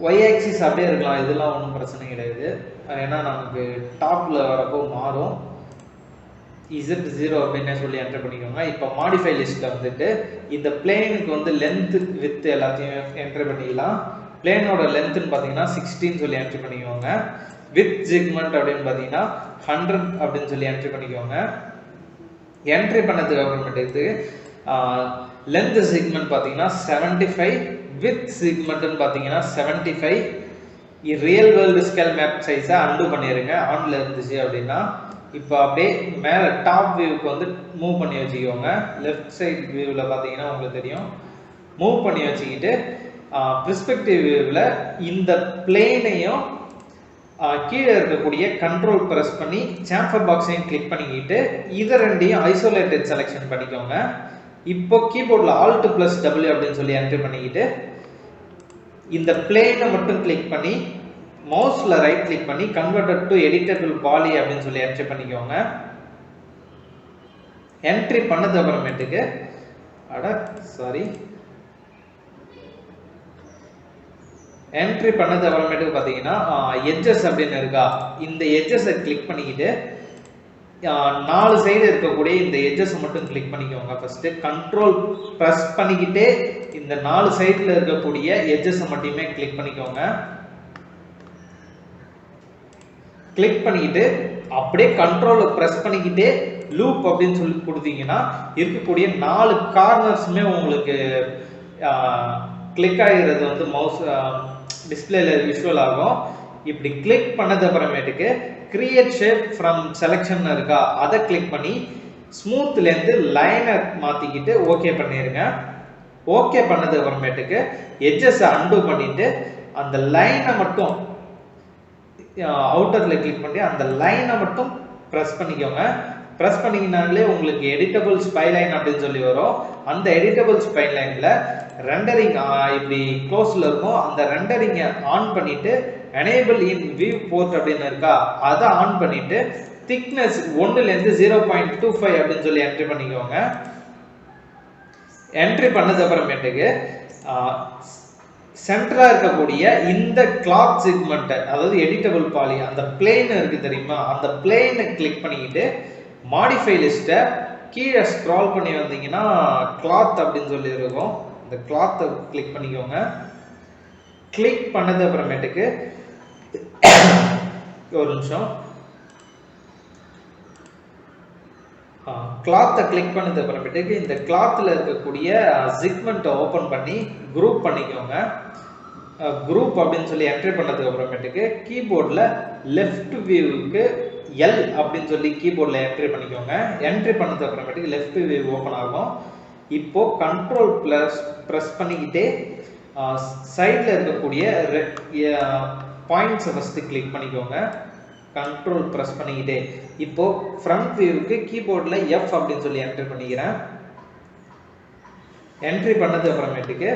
y ஆக்சிஸ் அப்படியே இருக்கலாம், இதெல்லாம் ஒன்றும் பிரச்சனை கிடையாது. ஏன்னா நமக்கு டாப்பில் வரப்போ மாறும். z0 அப்படின்னே சொல்லி என்டர் பண்ணிக்கோங்க. இப்போ மாடிஃபை லிஸ்ட்டில் வந்துட்டு இந்த பிளேனுக்கு வந்து லென்த்து வித் எல்லாத்தையும் என்டர் பண்ணிக்கலாம். பிளேனோட லென்த்துன்னு பார்த்தீங்கன்னா 16 சொல்லி என்ட்ரி பண்ணிக்கோங்க. வித் செக்மெண்ட் அப்படின்னு பார்த்தீங்கன்னா 100 அப்படின்னு சொல்லி என்ட்ரி பண்ணிக்கோங்க. என்ட்ரி பண்ணதுக்கு அப்புறமேட்டுக்கு லென்த் செக்மெண்ட் பார்த்தீங்கன்னா 75, வித் செக்மெண்ட்னு பார்த்தீங்கன்னா 75. ரியல் வேர்ல்டு ஸ்கேல் மேப் சைஸை அன்டு பண்ணிடுங்க ஆன்ல இருந்துச்சு அப்படின்னா. இப்போ அப்படியே மேலே டாப் வியூக்கு வந்து மூவ் பண்ணி வச்சுக்கோங்க. லெஃப்ட் சைட் வியூவில் பார்த்தீங்கன்னா உங்களுக்கு தெரியும். மூவ் பண்ணி வச்சுக்கிட்டு பெர்ஸ்பெக்டிவ் வியூவில் இந்த பிளேனையும் கீழே இருக்கக்கூடிய கண்ட்ரோல் ப்ரெஸ் பண்ணி சாம்பர் பாக்ஸையும் கிளிக் பண்ணிக்கிட்டு இதை ரெண்டையும் ஐசோலேட்டட் செலெக்ஷன் பண்ணிக்கோங்க. இப்போ கீபோர்டில் Alt + W அப்படின்னு சொல்லி என்ட்ரி பண்ணிக்கிட்டு இந்த பிளேனை மட்டும் கிளிக் பண்ணி மவுஸ்ல ரைட் கிளிக் பண்ணி கன்வெர்ட்டட் டு எடிட்டபிள் பாலி அப்படின்னு சொல்லி என்ட்ரி பண்ணிக்கோங்க. என்ட்ரி பண்ணது அப்புறமேட்டுக்கு என்ட்ரி பண்ணது அப்புறமேட்டுக்கு பார்த்தீங்கன்னா எட்ஜஸ் அப்படின்னு இருக்கா, இந்த எட்ஜஸை கிளிக் பண்ணிக்கிட்டு 4 சைடு இருக்கக்கூடிய இந்த எட்ஜஸ் மட்டும் கிளிக் பண்ணிக்கோங்க. ஃபர்ஸ்ட் கண்ட்ரோல் பிரஸ் பண்ணிக்கிட்டே இந்த 4 சைடுல இருக்கக்கூடிய எட்ஜஸ் மட்டுமே கிளிக் பண்ணிக்கோங்க. கிளிக் பண்ணிக்கிட்டு அப்படியே கண்ட்ரோலை பிரஸ் பண்ணிக்கிட்டே லூப் அப்படின்னு சொல்லி கொடுத்தீங்கன்னா இருக்கக்கூடிய 4 கார்னர்ஸுமே உங்களுக்கு கிளிக் ஆகிறது வந்து மவுஸ் டிஸ்பிளேல விஷுவல் ஆகும். இப்படி கிளிக் பண்ணது அப்புறமேட்டுக்கு கிரியேட் ஷேப் ஃப்ரம் செலெக்ஷன் இருக்கா, அதை கிளிக் பண்ணி ஸ்மூத்லேருந்து லைனை மாற்றிக்கிட்டு ஓகே பண்ணிடுங்க. ஓகே பண்ணது அப்புறமேட்டுக்கு எட்ஜஸை அன்டூ பண்ணிட்டு அந்த லைனை மட்டும் அவுட்டர்ல கிளிக் பண்ணி அந்த லைனை மட்டும் ப்ரெஸ் பண்ணிக்கோங்க. ப்ரெஸ் பண்ணிங்கனாலே உங்களுக்கு எடிட்டபிள் ஸ்பைலைன் அப்படின்னு சொல்லி வரும். அந்த எடிட்டபிள் ஸ்பைலைன்ல ரெண்டரிங் இப்படி க்ளோஸ்ல இருக்கும். அந்த ரெண்டரிங்கை ஆன் பண்ணிட்டு எனேபிள் இன் வியூ போர்ட் அப்படின்னு இருக்கா, அதை ஆன் பண்ணிட்டு திக்னஸ் 1லேருந்து 0.25 அப்படின்னு சொல்லி என்ட்ரி பண்ணிக்கோங்க. என்ட்ரி பண்ணது அப்புறமேட்டுக்கு சென்டரா இருக்கக்கூடிய இந்த கிளாத் செக்மெண்ட், அதாவது எடிட்டபிள் பாலி, அந்த பிளேன் இருக்கு தெரியுமா, அந்த பிளேனை கிளிக் பண்ணிக்கிட்டு மாடிஃபை லிஸ்ட்டை கீழே ஸ்க்ரால் பண்ணி வந்தீங்கன்னா கிளாத் அப்படின்னு சொல்லி இருக்கும். இந்த கிளாத்தை கிளிக் பண்ணிக்கோங்க. கிளிக் பண்ணது அப்புறமேட்டுக்கு ஒரு நிமிஷம், கிளாத்தை கிளிக் பண்ணது அப்புறமேட்டுக்கு இந்த கிளாத்தில் இருக்கக்கூடிய செக்மெண்ட்டை ஓப்பன் பண்ணி குரூப் பண்ணிக்கோங்க. குரூப் அப்படின்னு சொல்லி என்ட்ரி பண்ணதுக்கு அப்புறமேட்டுக்கு கீபோர்டில் லெஃப்ட் வியூவுக்கு L அப்படின்னு சொல்லி கீபோர்டில் என்ட்ரி பண்ணிக்கோங்க. என்ட்ரி பண்ணதுக்கு அப்புறமேட்டுக்கு லெஃப்ட் வியூ ஓப்பன் ஆகும். இப்போ கண்ட்ரோல் ப்ரெஸ் பண்ணிக்கிட்டே சைடில் இருக்கக்கூடிய பாயிண்ட்ஸை ஃபஸ்ட்டு கிளிக் பண்ணிக்கோங்க. கண்ட்ரோல் ப்ரெஸ் பண்ணிக்கிட்டே இப்போ ஃப்ரண்ட் வியூவுக்கு கீபோர்டில் F அப்படின்னு சொல்லி என்ட்ரி பண்ணிக்கிறேன். என்ட்ரி பண்ணது அப்புறமேட்டுக்கு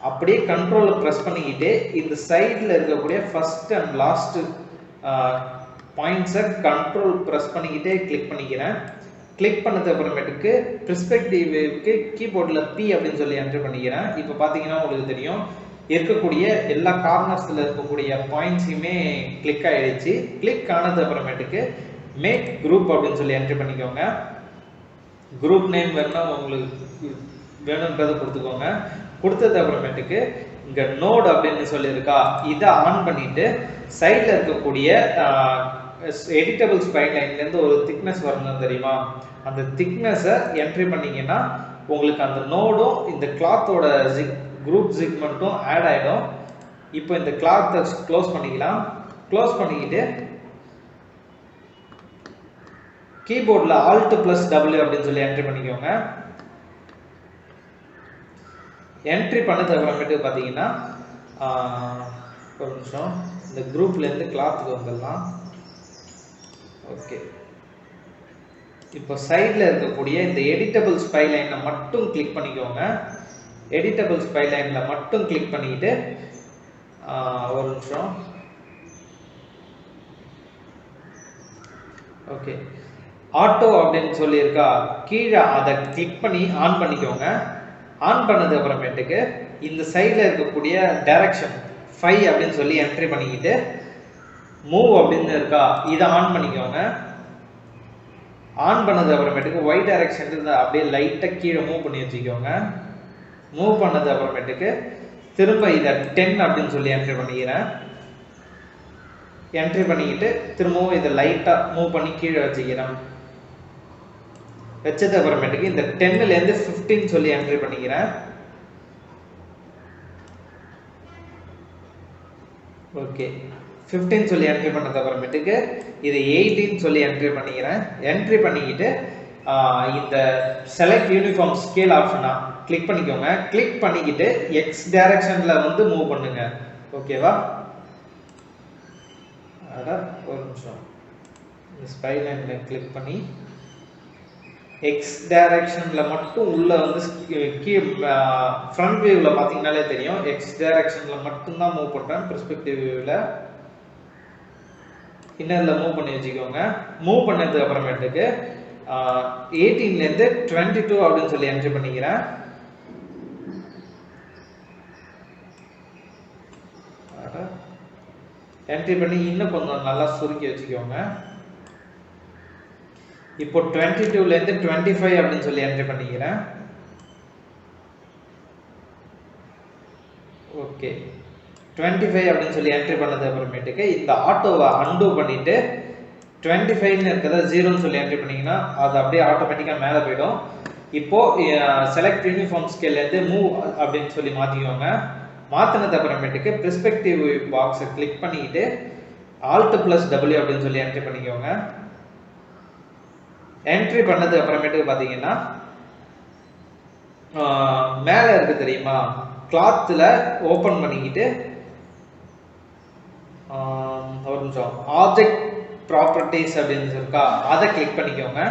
அப்படியே கண்ட்ரோலை ப்ரெஸ் பண்ணிக்கிட்டே இந்த சைடில் இருக்கக்கூடிய ஃபர்ஸ்ட் அண்ட் லாஸ்ட் பாயிண்ட்ஸை கண்ட்ரோல் ப்ரெஸ் பண்ணிக்கிட்டே கிளிக் பண்ணிக்கிறேன். கிளிக் பண்ணது அப்புறமேட்டுக்கு பெர்ஸ்பெக்டிவ்க்கு கீபோர்டில் P அப்படின்னு சொல்லி என்ட்ரி பண்ணிக்கிறேன். இப்போ பார்த்தீங்கன்னா உங்களுக்கு தெரியும் இருக்கக்கூடிய எல்லா கார்னர்ஸில் இருக்கக்கூடிய பாயிண்ட்ஸையுமே கிளிக் ஆகிடுச்சு. கிளிக் ஆனது அப்புறமேட்டுக்கு மேக் குரூப் அப்படின்னு சொல்லி என்ட்ரி பண்ணிக்கோங்க. குரூப் நேம் வேணும்னா உங்களுக்கு வேணுன்றதை கொடுத்துக்கோங்க. கொடுத்தது அப்புறமேட்டுக்கு இங்கே நோட் அப்படின்னு சொல்லியிருக்கா, இதை ஆன் பண்ணிட்டு சைடில் இருக்கக்கூடிய எடிட்டபிள் ஸ்பைலைன்லேருந்து ஒரு திக்னஸ் வரணும் தெரியுமா, அந்த திக்னஸை என்ட்ரி பண்ணிங்கன்னா உங்களுக்கு அந்த நோடும் இந்த கிளாத்தோட குரூப் செக்மெண்ட்டும் ஆட் ஆகிடும். இப்போ இந்த கிளாத்தை க்ளோஸ் பண்ணிக்கலாம். க்ளோஸ் பண்ணிக்கிட்டு கீபோர்டில் Alt + W அப்படின்னு சொல்லி என்ட்ரி பண்ணிக்கோங்க. என்ட்ரி பண்ணது அப்புறமேட்டு பார்த்தீங்கன்னா ஒரு நிமிஷம், இந்த குரூப்லேருந்து கிளாத்துக்கு வந்துடலாம். ஓகே, இப்போ சைடில் இருக்கக்கூடிய இந்த எடிட்டபிள் ஸ்பைலைனை மட்டும் கிளிக் பண்ணிக்கோங்க. எடிட்டபிள் ஸ்பைலைனில் மட்டும் கிளிக் பண்ணிக்கிட்டு ஒரு நிமிஷம். ஓகே, ஆட்டோ அப்படின்னு சொல்லியிருக்கா, கீழே அதை கிளிக் பண்ணி ஆன் பண்ணிக்கோங்க. ஆன் பண்ணது அப்புறமேட்டுக்கு இந்த சைடில் இருக்கக்கூடிய டைரக்ஷன் 5 அப்படின்னு சொல்லி என்ட்ரி பண்ணிக்கிட்டு மூவ் அப்படின்னு இருக்கா, இதை ஆன் பண்ணிக்கோங்க. ஆன் பண்ணது அப்புறமேட்டுக்கு Y டைரக்ஷன் அப்படியே லைட்டாக கீழே மூவ் பண்ணி வச்சுக்கோங்க. மூவ் பண்ணது அப்புறமேட்டுக்கு திரும்ப இதை 10 அப்படின்னு சொல்லி என்ட்ரி பண்ணிக்கிறேன். என்ட்ரி பண்ணிக்கிட்டு திரும்பவும் இதை லைட்டாக மூவ் பண்ணி கீழே வச்சுக்கிறேன். வச்சது அப்புறமேட்டுக்கு இந்த 10லேருந்து 15 சொல்லி என்ட்ரி பண்ணிக்கிறேன். ஓகே, 15 சொல்லி என்ட்ரி பண்ணது அப்புறமேட்டுக்கு இது 18 சொல்லி என்ட்ரி பண்ணிக்கிறேன். என்ட்ரி பண்ணிக்கிட்டு இந்த செலக்ட் யூனிஃபார்ம் ஸ்கேல் ஆப்ஷனா கிளிக் பண்ணிக்கோங்க. கிளிக் பண்ணிக்கிட்டு எக்ஸ் டைரக்ஷன்ல வந்து மூவ் பண்ணுங்க. ஓகேவா? ஒரு நிமிஷம், இந்த ஸ்பைலைன்ல கிளிக் பண்ணி எக்ஸ் டைரக்ஷன்ல மட்டும் உள்ள வந்து ஃப்ரண்ட் வியூவில் பார்த்தீங்கன்னாலே தெரியும். எக்ஸ் டைரக்ஷன்ல மட்டும் தான் மூவ் பண்றேன். பெர்ஸ்பெக்டிவ் வியூவில் இன்னரில் மூவ் பண்ணி வச்சுக்கோங்க. மூவ் பண்ணதுக்கு அப்புறமேட்டுக்கு 18லேருந்து 22 அப்படின்னு சொல்லி என்ட்ரி பண்ணிக்கிறேன். என்ட்ரி பண்ணி இன்னும் கொஞ்சம் நல்லா சுருக்கி வச்சுக்கோங்க. இப்போ 22லேருந்து 25 அப்படின்னு சொல்லி என்ட்ரி பண்ணிக்கிறேன். ஓகே, 25 அப்படின்னு சொல்லி என்ட்ரி பண்ணது அப்புறமேட்டுக்கு இந்த ஆட்டோவை அன்டூ பண்ணிட்டு 25ன்னு இருக்கிறத 0ன்னு சொல்லி என்ட்ரி பண்ணீங்கன்னா அது அப்படியே ஆட்டோமேட்டிக்காக மேலே போயிடும். இப்போ செலக்ட் யூனிஃபார்ம் ஸ்கேல்லேருந்து மூவ் அப்படின்னு சொல்லி மாற்றிக்கோங்க. மாற்றினது அப்புறமேட்டுக்கு பெர்ஸ்பெக்டிவ் பாக்ஸை கிளிக் பண்ணிக்கிட்டு Alt + W அப்படின்னு சொல்லி என்ட்ரி பண்ணிக்கோங்க. என்ட்ரி பண்ணது அப்புறமேட்டுக்கு பார்த்தீங்கன்னா மேலே இருக்கு தெரியுமா, கிளாத்தில் ஓப்பன் பண்ணிக்கிட்டு ஒரு நிமிஷம், ஆப்ஜெக்ட் ப்ராப்பர்ட்டிஸ் அப்படின்னு இருக்கா, அதை கிளிக் பண்ணிக்கோங்க.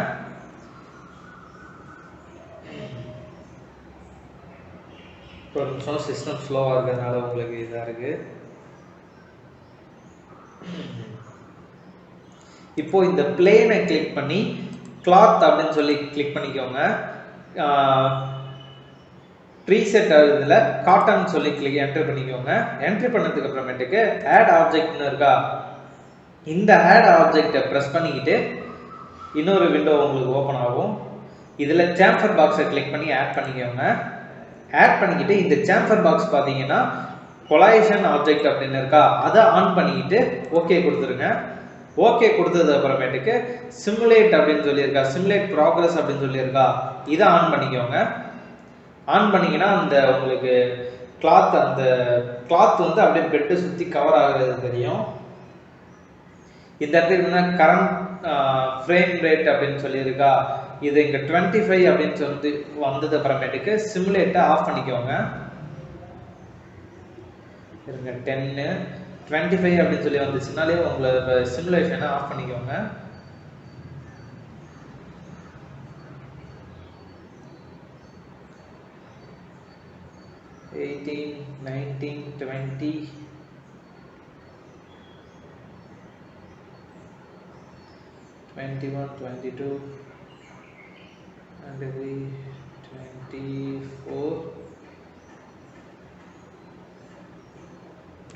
ஒரு நிமிஷம், சிஸ்டம் ஸ்லோவாக இருக்கிறதுனால உங்களுக்கு இதாக இருக்கு. இப்போ இந்த பிளேனை கிளிக் பண்ணி கிளாத் அப்படின்னு சொல்லி கிளிக் பண்ணிக்கோங்க. ப்ரீசெட் ஆகுதுல காட்டன் சொல்லி என்ட்ரி பண்ணிக்கோங்க. என்ட்ரி பண்ணதுக்கு அப்புறமேட்டுக்கு ஆட் ஆப்ஜெக்ட்னு இருக்கா, இந்த ஆட் ஆப்ஜெக்டை ப்ரெஸ் பண்ணிக்கிட்டு இன்னொரு விண்டோ உங்களுக்கு ஓப்பன் ஆகும். இதில் சேம்பர் பாக்ஸை கிளிக் பண்ணி ஆட் பண்ணிக்கோங்க. ஆட் பண்ணிக்கிட்டு இந்த சேம்பர் பாக்ஸ் பார்த்தீங்கன்னா கொலைஷன் ஆப்ஜெக்ட் அப்படின்னு இருக்கா, அதை ஆன் பண்ணிக்கிட்டு ஓகே கொடுத்துருங்க. ஓகே கொடுத்தது அப்புறமேட்டுக்கு சிமுலேட் அப்படின்னு சொல்லியிருக்கா, சிமுலேட் ப்ராக்ரஸ் அப்படின்னு சொல்லியிருக்கா, இதை ஆன் பண்ணிக்கோங்க. ஆன் பண்ணிங்கன்னா அந்த உங்களுக்கு அந்த கிளாத் வந்து அப்படியே பெட்டு சுற்றி கவர் ஆகுறது தெரியும். இந்த இடத்துல கரண்ட் ஃப்ரேம் ரேட் அப்படின்னு சொல்லியிருக்கா, இது இங்கே 25 அப்படின்னு சொல்லி வந்தது அப்புறமேட்டுக்கு சிமுலேட்டை ஆஃப் பண்ணிக்கோங்க. இருங்க, 10 25 அப்படின்னு சொல்லி வந்துச்சுனாலே உங்களோட சிமுலேஷனை ஆஃப் பண்ணிக்கோங்க. $18, $19, $20, $21, $22, and $24,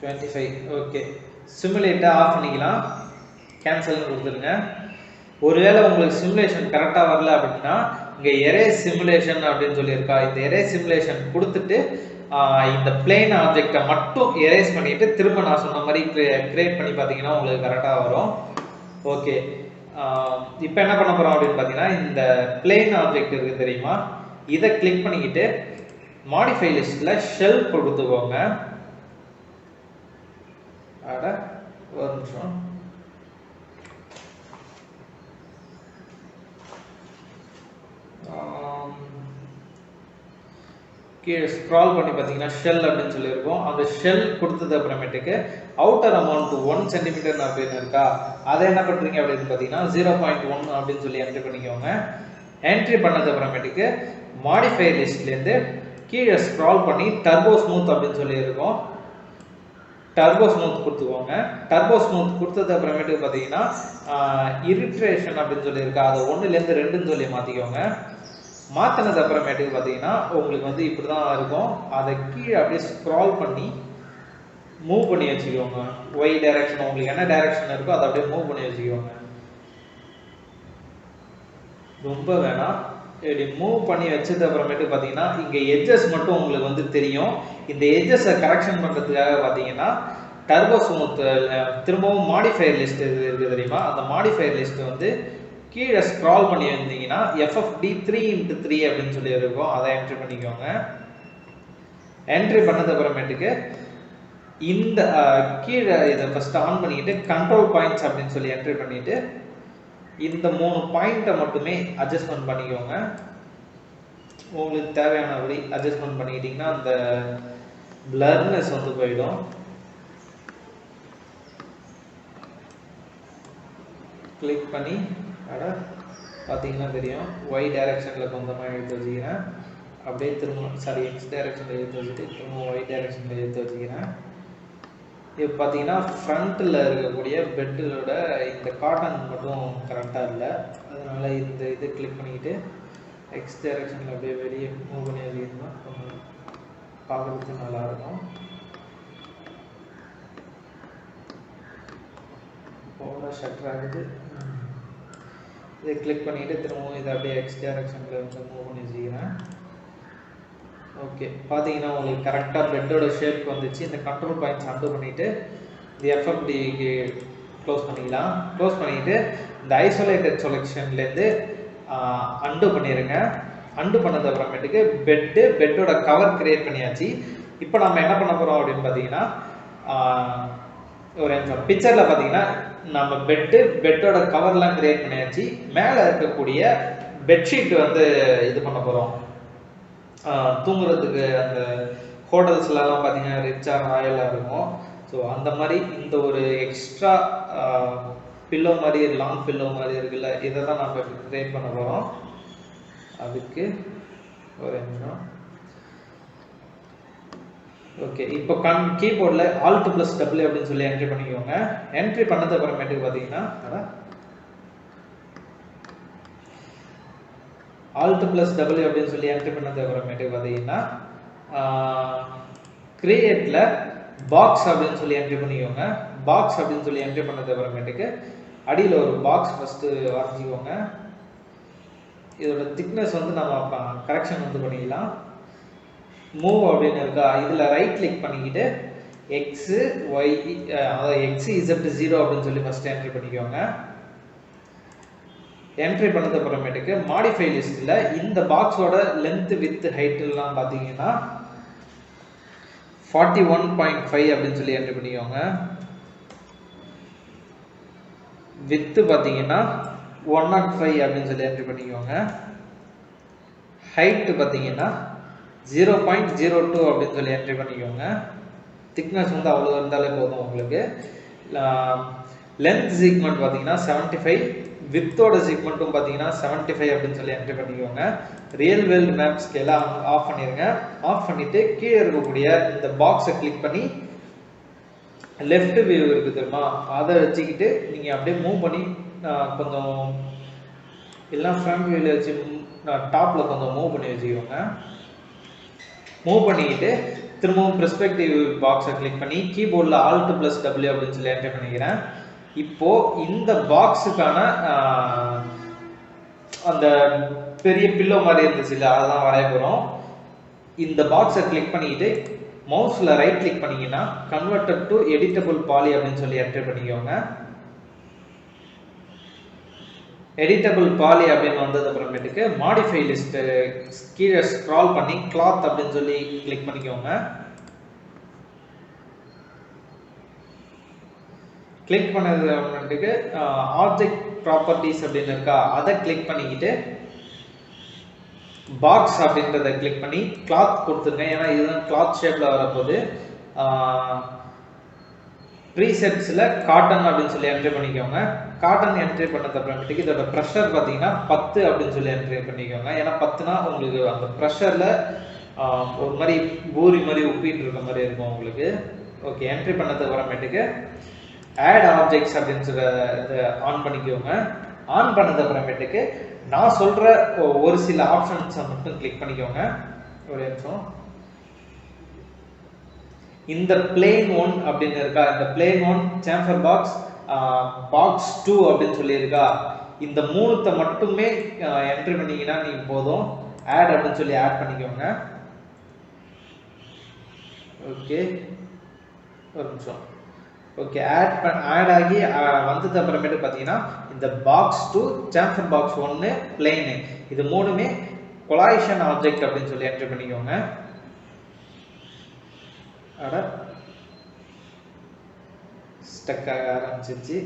$25. ஓகே, சிமுலேட்டை ஆஃப் பண்ணிக்கலாம். கேன்சல்னு கொடுத்துருங்க. ஒருவேளை உங்களுக்கு சிமுலேஷன் கரெக்டாக வரல அப்படின்னா இங்கே எரேஸ் சிமுலேஷன் அப்படின்னு சொல்லியிருக்கா, இந்த எரேஸ் சிமுலேஷன் கொடுத்துட்டு இந்த பிளேன் ஆப்ஜெக்டை மட்டும் எரேஸ் பண்ணிட்டு திரும்ப நான் சொன்ன மாதிரி கிரியேட் பண்ணி பார்த்தீங்கன்னா உங்களுக்கு கரெக்டாக வரும். ஓகே, இப்போ என்ன பண்ண போகிறோம் அப்படின்னு பார்த்தீங்கன்னா இந்த பிளேன் ஆப்ஜெக்ட் இருக்குது தெரியுமா, இதை கிளிக் பண்ணிக்கிட்டு மாடிஃபை லிஸ்ட்டில் ஷெல் கொடுத்துக்கோங்க. ஒரு நிமிஷம், கீழே ஸ்க்ரால் பண்ணி பார்த்தீங்கன்னா ஷெல் அப்படின்னு சொல்லியிருக்கோம். அந்த ஷெல் கொடுத்தது அப்புறமேட்டுக்கு அவுட்டர் அமௌண்ட் 1 சென்டிமீட்டர் அப்படின்னு இருக்கா, அதை என்ன பண்ணுறீங்க அப்படின்னு பார்த்தீங்கன்னா 0.1 அப்படின்னு சொல்லி என்ட்ரி பண்ணிக்கோங்க. என்ட்ரி பண்ணது அப்புறமேட்டுக்கு மாடிஃபை லிஸ்ட்லேருந்து கீழே ஸ்க்ரால் பண்ணி டர்போ ஸ்மூத் அப்படின்னு சொல்லியிருக்கோம், டர்போ ஸ்மூத் கொடுத்துக்கோங்க. டர்போ ஸ்மூத் கொடுத்தது அப்புறமேட்டுக்கு பார்த்தீங்கன்னா இரிட்ரேஷன் அப்படின்னு சொல்லியிருக்கா, அதை 1லேருந்து 2ன்னு சொல்லி மாற்றிக்கோங்க. மாற்றினது அப்புறமேட்டுக்கு பார்த்தீங்கன்னா உங்களுக்கு வந்து இப்படி தான் இருக்கும். அதை கீழே அப்படியே ஸ்க்ரால் பண்ணி மூவ் பண்ணி வச்சுக்கோங்க. ஒய் டைரக்ஷன் உங்களுக்கு என்ன டைரக்ஷன் இருக்கோ அதை அப்படியே மூவ் பண்ணி வச்சுக்கோங்க. ரொம்ப வேணாம், இப்படி மூவ் பண்ணி வச்சது அப்புறமேட்டு பார்த்தீங்கன்னா இங்கே எட்ஜஸ் மட்டும் உங்களுக்கு வந்து தெரியும். இந்த எட்ஜஸை கரெக்ஷன் பண்ணுறதுக்காக பார்த்தீங்கன்னா டர்போ ஸ்மூத் திரும்பவும் மாடிஃபயர் லிஸ்ட் இருக்குது தெரியுமா, அந்த மாடிஃபயர் லிஸ்ட் வந்து கீழே ஸ்க்ரால் பண்ணி வந்தீங்கன்னா FFD 3x3 அப்படின்னு சொல்லி இருக்கும், அதை என்ட்ரி பண்ணிக்கோங்க. என்ட்ரி பண்ணது அப்புறமேட்டுக்கு இந்த கீழே இதை ஃபர்ஸ்ட் ஆன் பண்ணிட்டு கண்ட்ரோல் பாயிண்ட்ஸ் அப்படின்னு சொல்லி என்ட்ரி பண்ணிட்டு இந்த 3 பாயிண்ட்டை மட்டுமே அட்ஜஸ்ட்மெண்ட் பண்ணிக்கோங்க. உங்களுக்கு தேவையானபடி அட்ஜஸ்ட்மெண்ட் பண்ணிக்கிட்டீங்கன்னா அந்த பிளர்னஸ் வந்து போயிடும். கிளிக் பண்ணி பார்த்தீங்கன்னா தெரியும், ஒய் டைரக்ஷனில் கொஞ்சமாக எடுத்து வச்சுக்கிறேன். அப்படியே திரும்ப எக்ஸ் டைரக்ஷனில் எடுத்து வச்சுட்டு திரும்ப ஒய் டைரக்ஷனில் எடுத்து வச்சுக்கிறேன். இப்போ பார்த்தீங்கன்னா ஃப்ரண்ட்டில் இருக்கக்கூடிய பெட்டோட இந்த காட்டன் மட்டும் கரெக்டாக இல்லை. அதனால் இந்த இது கிளிக் பண்ணிக்கிட்டு எக்ஸ் டைரக்ஷனில் அப்படியே வெளியே மூவ் பண்ணி வச்சுக்கிட்டோம்னா கொஞ்சம் பார்க்குறதுக்கு நல்லாயிருக்கும். போட ஷட்டர் ஆகுது. இதை கிளிக் பண்ணிவிட்டு திரும்பவும் இதை அப்படியே எக்ஸ் டைரக்ஷனில் வந்து மூவ் பண்ணி வச்சுக்கிறேன். ஓகே, பார்த்தீங்கன்னா உங்களுக்கு கரெக்டாக பெட்டோட ஷேப் வந்துச்சு. இந்த கண்ட்ரோல் பாயிண்ட்ஸ் அண்டு பண்ணிவிட்டு இந்த எஃப்எஃப்டிக்கு க்ளோஸ் பண்ணிக்கலாம். க்ளோஸ் பண்ணிவிட்டு இந்த ஐசோலேட்டட் செலெக்ஷன்லேருந்து அண்டு பண்ணிடுங்க. அண்டு பண்ணது அப்புறமேட்டுக்கு பெட்டோட கவர் கிரியேட் பண்ணியாச்சு. இப்போ நம்ம என்ன பண்ண போகிறோம் அப்படின்னு பார்த்தீங்கன்னா, ஒரு நிமிஷம், பிக்சரில் பார்த்தீங்கன்னா நம்ம பெட்டோட கவர்லாம் கிரியேட் பண்ணியாச்சு. மேலே இருக்கக்கூடிய பெட்ஷீட் வந்து இது பண்ண போகிறோம். தூங்குறதுக்கு அந்த ஹோட்டல்ஸ்லாம் பார்த்தீங்கன்னா ரிச்சாக ராயலாக இருக்கும். ஸோ அந்த மாதிரி இந்த ஒரு எக்ஸ்ட்ரா பில்லோ மாதிரி, லாங் பில்லோ மாதிரி இருக்குல்ல, இதை தான் நம்ம கிரியேட் பண்ண போகிறோம். அதுக்கு ஒரு நிமிஷம். ஓகே, இப்போ கீபோர்டில் Alt + W அப்படின்னு சொல்லி என்ட்ரி பண்ணிக்கோங்க. என்ட்ரி பண்ணது அப்புறமேட்டுக்கு பார்த்தீங்கன்னா Alt + W அப்படின்னு சொல்லி என்ட்ரி பண்ணது அப்புறமேட்டுக்கு பார்த்தீங்கன்னா கிரியேட்டில் பாக்ஸ் அப்படின்னு சொல்லி என்ட்ரி பண்ணிக்கோங்க. பாக்ஸ் அப்படின்னு சொல்லி என்ட்ரி பண்ணது அப்புறமேட்டுக்கு அடியில் ஒரு பாக்ஸ் ஃபஸ்ட்டு வரைஞ்சிக்கோங்க. இதோட திக்னஸ் வந்து நம்ம கரெக்ஷன் வந்து பண்ணிக்கலாம். மூவ் அப்படின்னு இருக்கா, இதில் ரைட் கிளிக் பண்ணிக்கிட்டு எக்ஸு ஒய், அதாவது எக்ஸு இசட் 0 அப்படின்னு சொல்லி ஃபஸ்ட்டு என்ட்ரி பண்ணிக்கோங்க. என்ட்ரி பண்ணது அப்புறமேட்டுக்கு மாடிஃபை லிஸ்ட்டில் இந்த பாக்ஸோட லென்த் வித் ஹைட்டெல்லாம் பார்த்தீங்கன்னா 41.5 அப்படின்னு சொல்லி என்ட்ரி பண்ணிக்கோங்க. வித்து பார்த்தீங்கன்னா 105 அப்படின்னு சொல்லி என்ட்ரி பண்ணிக்கோங்க. ஹைட்டு பார்த்தீங்கன்னா 0.02 அப்படின்னு சொல்லி என்ட்ரி பண்ணிக்கோங்க. திக்னஸ் வந்து அவ்வளோ இருந்தாலே போதும் உங்களுக்கு. லென்த் சீக்மெண்ட் பார்த்தீங்கன்னா 75, வித்தோட சீக்மெண்ட்டும் பார்த்தீங்கன்னா 75 அப்படின்னு சொல்லி என்ட்ரி பண்ணிக்கோங்க. ரியல் வேர்ல்டு மேப் ஸ்கேலாம் ஆஃப் பண்ணிடுங்க. ஆஃப் பண்ணிவிட்டு கீழே இருக்கக்கூடிய இந்த பாக்ஸை கிளிக் பண்ணி லெஃப்ட் வியூ இருக்குது தெரியுமா, அதை வச்சுக்கிட்டு நீங்கள் அப்படியே மூவ் பண்ணி கொஞ்சம் எல்லாம் ஃப்ரண்ட் வியூவில் வச்சு டாப்பில் கொஞ்சம் மூவ் பண்ணி வச்சுக்கோங்க. மூவ் பண்ணிக்கிட்டு திரும்பவும் பெர்ஸ்பெக்டிவ் பாக்ஸை கிளிக் பண்ணி கீபோர்டில் Alt + W அப்படின்னு சொல்லி என்ட்ரி பண்ணிக்கிறேன். இப்போது இந்த பாக்ஸுக்கான அந்த பெரிய பில்லோ மாதிரி இருந்துச்சு இல்லை, அதெல்லாம் வரைய போகிறோம். இந்த பாக்ஸை கிளிக் பண்ணிக்கிட்டு மவுஸில் ரைட் கிளிக் பண்ணிங்கன்னா கன்வெர்டட் டு எடிட்டபிள் பாலி அப்படின்னு சொல்லி என்ட்ரி பண்ணிக்கோங்க. எடிட்டபிள் பாலி அப்படின்னு வந்தது அப்புறமேட்டுக்கு மாடிஃபை லிஸ்ட்டு கீழே ஸ்க்ரால் பண்ணி கிளாத் அப்படின்னு சொல்லி கிளிக் பண்ணிக்கோங்க. கிளிக் பண்ணது அப்புறமேட்டுக்கு ஆப்ஜெக்ட் ப்ராப்பர்ட்டிஸ் அப்படின்னு இருக்கா, அதை கிளிக் பண்ணிக்கிட்டு பாக்ஸ் அப்படின்றத கிளிக் பண்ணி கிளாத் கொடுத்துருங்க. ஏன்னா இதுதான் கிளாத் ஷேப்பில் வரப்போகுது. ப்ரீசெட்ஸில் காட்டன் அப்படின்னு சொல்லி என்ட்ரி பண்ணிக்கோங்க. காட்டன் என்ட்ரி பண்ணது அப்புறமேட்டுக்கு இதோட ப்ரெஷர் பார்த்தீங்கன்னா 10 அப்படின்னு சொல்லி என்ட்ரி பண்ணிக்கோங்க. ஏன்னா 10னா உங்களுக்கு அந்த ப்ரெஷரில் ஒரு மாதிரி பூரி மாதிரி உப்பிட்டு இருக்க மாதிரி இருக்கும் உங்களுக்கு. ஓகே, என்ட்ரி பண்ணது அப்புறமேட்டுக்கு ஆட் ஆப்ஜெக்ட்ஸ் அப்படின்னு சொல்லி இதை ஆன் பண்ணிக்கோங்க. ஆன் பண்ணது அப்புறமேட்டுக்கு நான் சொல்கிற ஒரு சில ஆப்ஷன்ஸை மட்டும் கிளிக் பண்ணிக்கோங்க. ஒரு நிமிஷம். இந்த பிளேன் 1 அப்படின்னு இருக்கா, இந்த பிளேன் 1 சேம்பர் பாக்ஸ் பாக்ஸ் 2 அப்படின்னு சொல்லி இருக்கா, இந்த மூணுத்தை மட்டுமே என்ட்ரி பண்ணீங்கன்னா நீங்கள் போதும். ஆட் அப்படின்னு சொல்லி ஆட் பண்ணிக்கோங்க. ஓகே, ஒரு நிமிஷம். ஓகே, ஆட் ஆகி வந்தது அப்புறமேட்டு பார்த்தீங்கன்னா இந்த பாக்ஸ் 2 சேம்பர் பாக்ஸ் 1 பிளேனு, இது மூணுமே கொலாய்ஷன் ஆப்ஜெக்ட் அப்படின்னு சொல்லி என்ட்ரி பண்ணிக்கோங்க. ஸ்டக் ஆக ஆரம்பிச்சிருச்சு.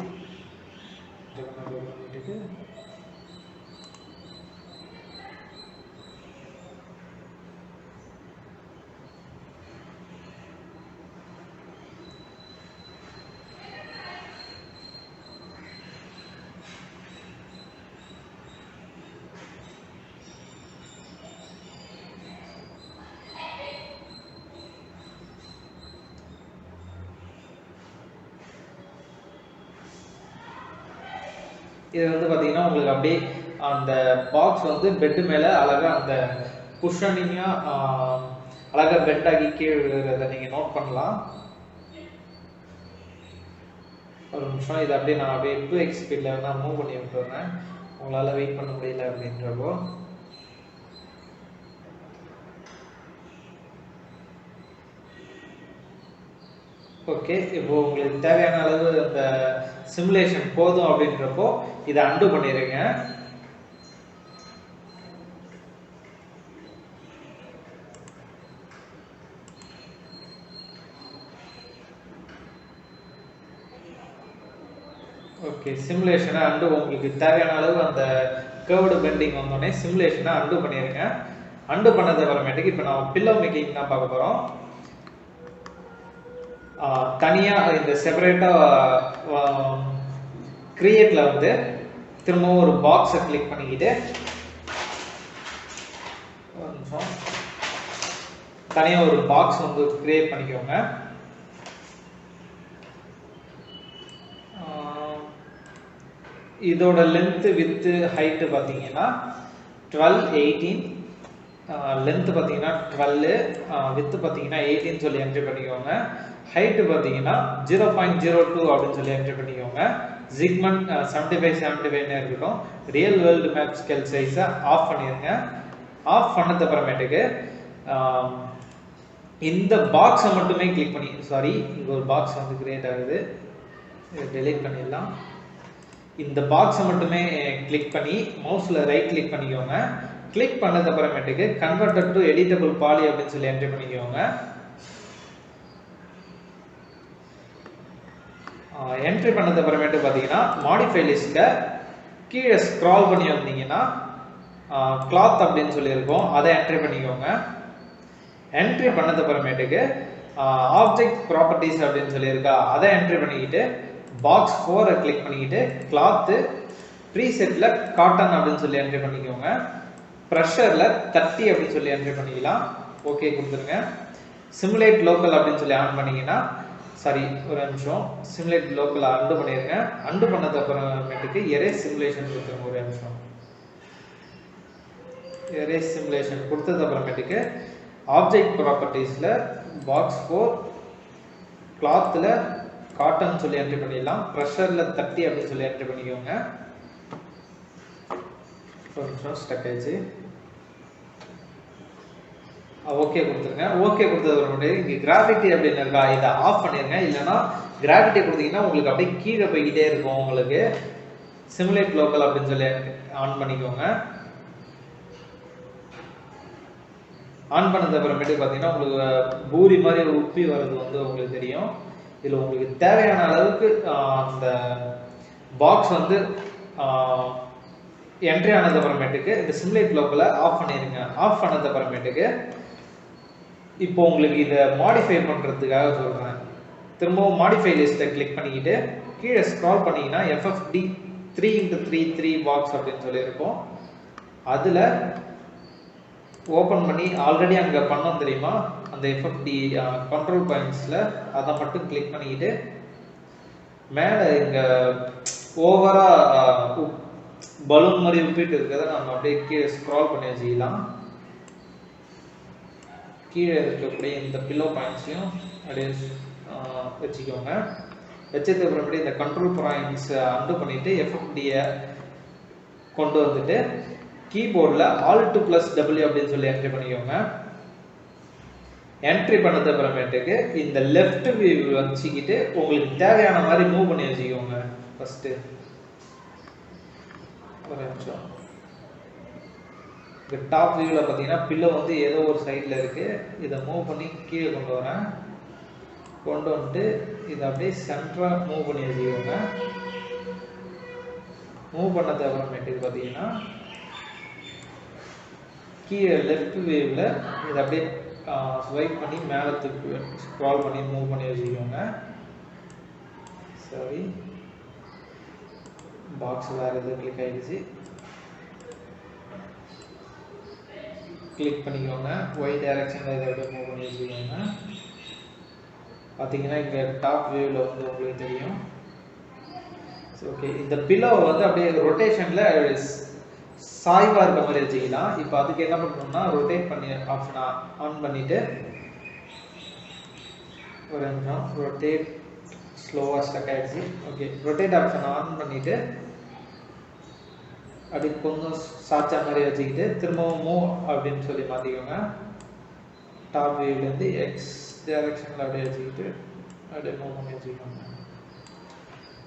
இது வந்து பார்த்தீங்கன்னா உங்களுக்கு அப்படியே அந்த பாக்ஸ் வந்து பெட்டு மேலே அழகாக அந்த குஷனிங்காக அழகாக பெட் ஆகி கீழே விழுகிறத நீங்கள் நோட் பண்ணலாம். ஒரு நிமிஷம் இதை அப்படியே நான் அப்படியே 2x ஸ்பீடில் நான் மூவ் பண்ணி விட்டுறேன். உங்களால் வெயிட் பண்ண முடியல அப்படின்றப்போ ஓகே. இப்போ உங்களுக்கு தேவையான அளவு அந்த சிமுலேஷன் போதும் அப்படின்றப்போ இதை அண்டு பண்ணிடுங்க. ஓகே, சிமுலேஷனை அண்டு உங்களுக்கு தேவையான அளவு அந்த கர்வ்டு பெண்டிங் வந்தோடனே சிமுலேஷனை அண்டு பண்ணிடுங்க. அண்டு பண்ணது அப்புறமேட்டுக்கு இப்போ நம்ம பில்லோ மேக்கிங் தான் பார்க்க போகிறோம். தனியாக இந்த செப்பரேட்டாக கிரியேட்ல வந்து திரும்பவும் ஒரு பாக்ஸை கிளிக் பண்ணிக்கிட்டு ஒரு நிமிஷம் தனியாக ஒரு பாக்ஸ் வந்து கிரியேட் பண்ணிக்கோங்க. இதோட லென்த்து வித்து ஹைட்டு பார்த்தீங்கன்னா 12, 18, லென்த்து பார்த்தீங்கன்னா 12, வித்து பார்த்தீங்கன்னா 18 சொல்லி என்ட்ரி பண்ணிக்கோங்க. ஹைட்டு பார்த்தீங்கன்னா 0.02 அப்படின்னு சொல்லி என்ட்ரி பண்ணிக்கோங்க. ஜிக்மன் 75 இருக்கட்டும். ரியல் வேர்ல்டு மேப் ஸ்கேல் சைஸை ஆஃப் பண்ணிடுங்க. ஆஃப் பண்ணது அப்புறமேட்டுக்கு இந்த பாக்ஸை மட்டுமே கிளிக் பண்ணி இங்கே ஒரு பாக்ஸ் வந்து கிரியேட் ஆகுது, இதை டெலீட் பண்ணிடலாம். இந்த பாக்ஸை மட்டுமே கிளிக் பண்ணி மவுஸில் ரைட் கிளிக் பண்ணிக்கோங்க. கிளிக் பண்ணது அப்புறமேட்டுக்கு கன்வெர்டட் டு எடிட்டபிள் பாலி அப்படின்னு சொல்லி என்ட்ரி பண்ணிக்கோங்க. என்ட்ரி பண்ணது அப்புறமேட்டு பார்த்தீங்கன்னா மாடிஃபை லிஸ்ட்டில் கீழே ஸ்க்ரால் பண்ணி வந்தீங்கன்னா கிளாத் அப்படின்னு சொல்லியிருக்கோம், அதை என்ட்ரி பண்ணிக்கோங்க. என்ட்ரி பண்ணது அப்புறமேட்டுக்கு ஆப்ஜெக்ட் ப்ராப்பர்ட்டிஸ் அப்படின்னு சொல்லியிருக்கா, அதை என்ட்ரி பண்ணிக்கிட்டு பாக்ஸ் 4 கிளிக் பண்ணிக்கிட்டு கிளாத்து ப்ரீசெட்டில் காட்டன் அப்படின்னு சொல்லி என்ட்ரி பண்ணிக்கோங்க. ப்ரெஷரில் 30 அப்படின்னு சொல்லி என்ட்ரி பண்ணிக்கலாம். ஓகே கொடுத்துருங்க. சிமுலேட் லோக்கல் அப்படின்னு சொல்லி ஆன் பண்ணிங்கன்னா ஒரு நிமிஷம் சிமுலேட் லோக்கல் அண்டு பண்ணிடுங்க. அண்டு பண்ணது அப்புறமேட்டுக்கு எரேஸ் சிமுலேஷன் கொடுத்துருங்க. ஒரு நிமிஷம் எரேஸ் சிமுலேஷன் கொடுத்தது அப்புறமேட்டுக்கு ஆப்ஜெக்ட் ப்ராப்பர்ட்டிஸில் பாக்ஸ் 4 கிளாத்தில் காட்டன் சொல்லி என்ட்ரி பண்ணிடலாம். ப்ரெஷரில் 30 அப்படின்னு சொல்லி என்ட்ரி பண்ணிக்கோங்க. ஒரு நிமிஷம் ஸ்டக் ஆயிடுச்சு. ஓகே கொடுத்துருங்க. ஓகே கொடுத்தது அப்புறமேட்டு இங்கே கிராவிட்டி அப்படின்னு இருக்கா, இதை ஆஃப் பண்ணிடுங்க. இல்லைன்னா கிராவிட்டி கொடுத்தீங்கன்னா உங்களுக்கு அப்படியே கீழே போய்கிட்டே இருக்கும். உங்களுக்கு சிமுலேட் லோக்கல் அப்படின்னு சொல்லி ஆன் பண்ணிக்கோங்க. ஆன் பண்ணது அப்புறமேட்டு பார்த்தீங்கன்னா உங்களுக்கு பூரி மாதிரி உப்பி வர்றது வந்து உங்களுக்கு தெரியும். இதில் உங்களுக்கு தேவையான அளவுக்கு அந்த பாக்ஸ் வந்து என்ட்ரி ஆனது அப்புறமேட்டுக்கு இந்த சிமுலேட் லோக்கலை ஆஃப் பண்ணிடுங்க. ஆஃப் பண்ணது அப்புறமேட்டுக்கு இப்போ உங்களுக்கு இதை மாடிஃபை பண்ணுறதுக்காக சொல்கிறேன். திரும்பவும் மாடிஃபை லிஸ்ட்டை கிளிக் பண்ணிக்கிட்டு கீழே ஸ்க்ரால் பண்ணிங்கன்னா FFD 3x3 பாக்ஸ் அப்படின்னு சொல்லியிருக்கோம். அதில் ஓப்பன் பண்ணி ஆல்ரெடி அங்கே பண்ணோம் தெரியுமா, அந்த FFD கண்ட்ரோல் பாயிண்ட்ஸில் அதை மட்டும் கிளிக் பண்ணிக்கிட்டு மேலே இங்கே ஓவராக பலூன் மாதிரி உப்பிட்டு இருக்கிறத நம்ம அப்படியே கீழே ஸ்க்ரால் பண்ணி வச்சுக்கலாம். கீழே இருக்கக்கூடிய இந்த பில்லோ பாயிண்ட்ஸையும் அப்படியே வச்சுக்கோங்க. வச்சதுக்கு அப்புறமேட்டு இந்த கண்ட்ரோல் பாயிண்ட்ஸ் அண்டு பண்ணிவிட்டு FFDயை கொண்டு வந்துட்டு கீபோர்டில் Alt+W அப்படின்னு சொல்லி என்ட்ரி பண்ணிக்கோங்க. என்ட்ரி பண்ணது அப்புறமேட்டுக்கு இந்த லெஃப்ட் வியூ வச்சுக்கிட்டு உங்களுக்கு தேவையான மாதிரி மூவ் பண்ணி வச்சுக்கோங்க. ஃபஸ்ட்டு ஒரு நிமிஷம் இந்த டாப் வியூவில் பார்த்தீங்கன்னா பில்லோ வந்து ஏதோ ஒரு சைடில் இருக்குது. இதை மூவ் பண்ணி கீழே கொண்டு வரேன். கொண்டு வந்துட்டு இதை அப்படியே சென்டராக மூவ் பண்ணி வச்சுக்கோங்க. மூவ் பண்ணது அப்புறமேட்டுக்கு பார்த்தீங்கன்னா கீழே லெஃப்ட் வேவ்ல இதை அப்படியே ஸ்வைப் பண்ணி மேலே தூக்கி ஸ்க்ரால் பண்ணி மூவ் பண்ணி வச்சுக்கோங்க. சரி, பாக்ஸ் வேறு எதுவும் கிளிக் ஆகிடுச்சு. கிளிக் பண்ணிக்கோங்க. ஒய் டைரக்ஷனில் இதை அப்படியே மூவ் பண்ணி வச்சுக்கோங்க. பார்த்தீங்கன்னா இங்கே டாப் வியூவில் வந்து உங்களுக்கு தெரியும். ஓகே, இந்த பில்லோவை வந்து அப்படியே ரொட்டேஷனில் சாய்வாக இருக்க மாதிரி வச்சுக்கலாம். இப்போ அதுக்கு என்ன பண்ணணும்னா ரொட்டேட் பண்ணி ஆப்ஷனை ஆன் பண்ணிவிட்டு ஒரு நிமிஷம் ரொட்டேட் ஸ்லோவாக ஸ்டக் ஆகிடுச்சு. ஓகே, ரொட்டேட் ஆப்ஷனை ஆன் பண்ணிவிட்டு அப்படி கொஞ்சம் சாச்சா மாதிரி வச்சுக்கிட்டு திரும்பவும் மூவ் அப்படின்னு சொல்லி மாற்றிக்கோங்க. டாப் வியூலேருந்து எக்ஸ் டைரக்ஷனில் அப்படியே வச்சுக்கிட்டு அப்படியே மூவ் பண்ணி வச்சுக்கோங்க.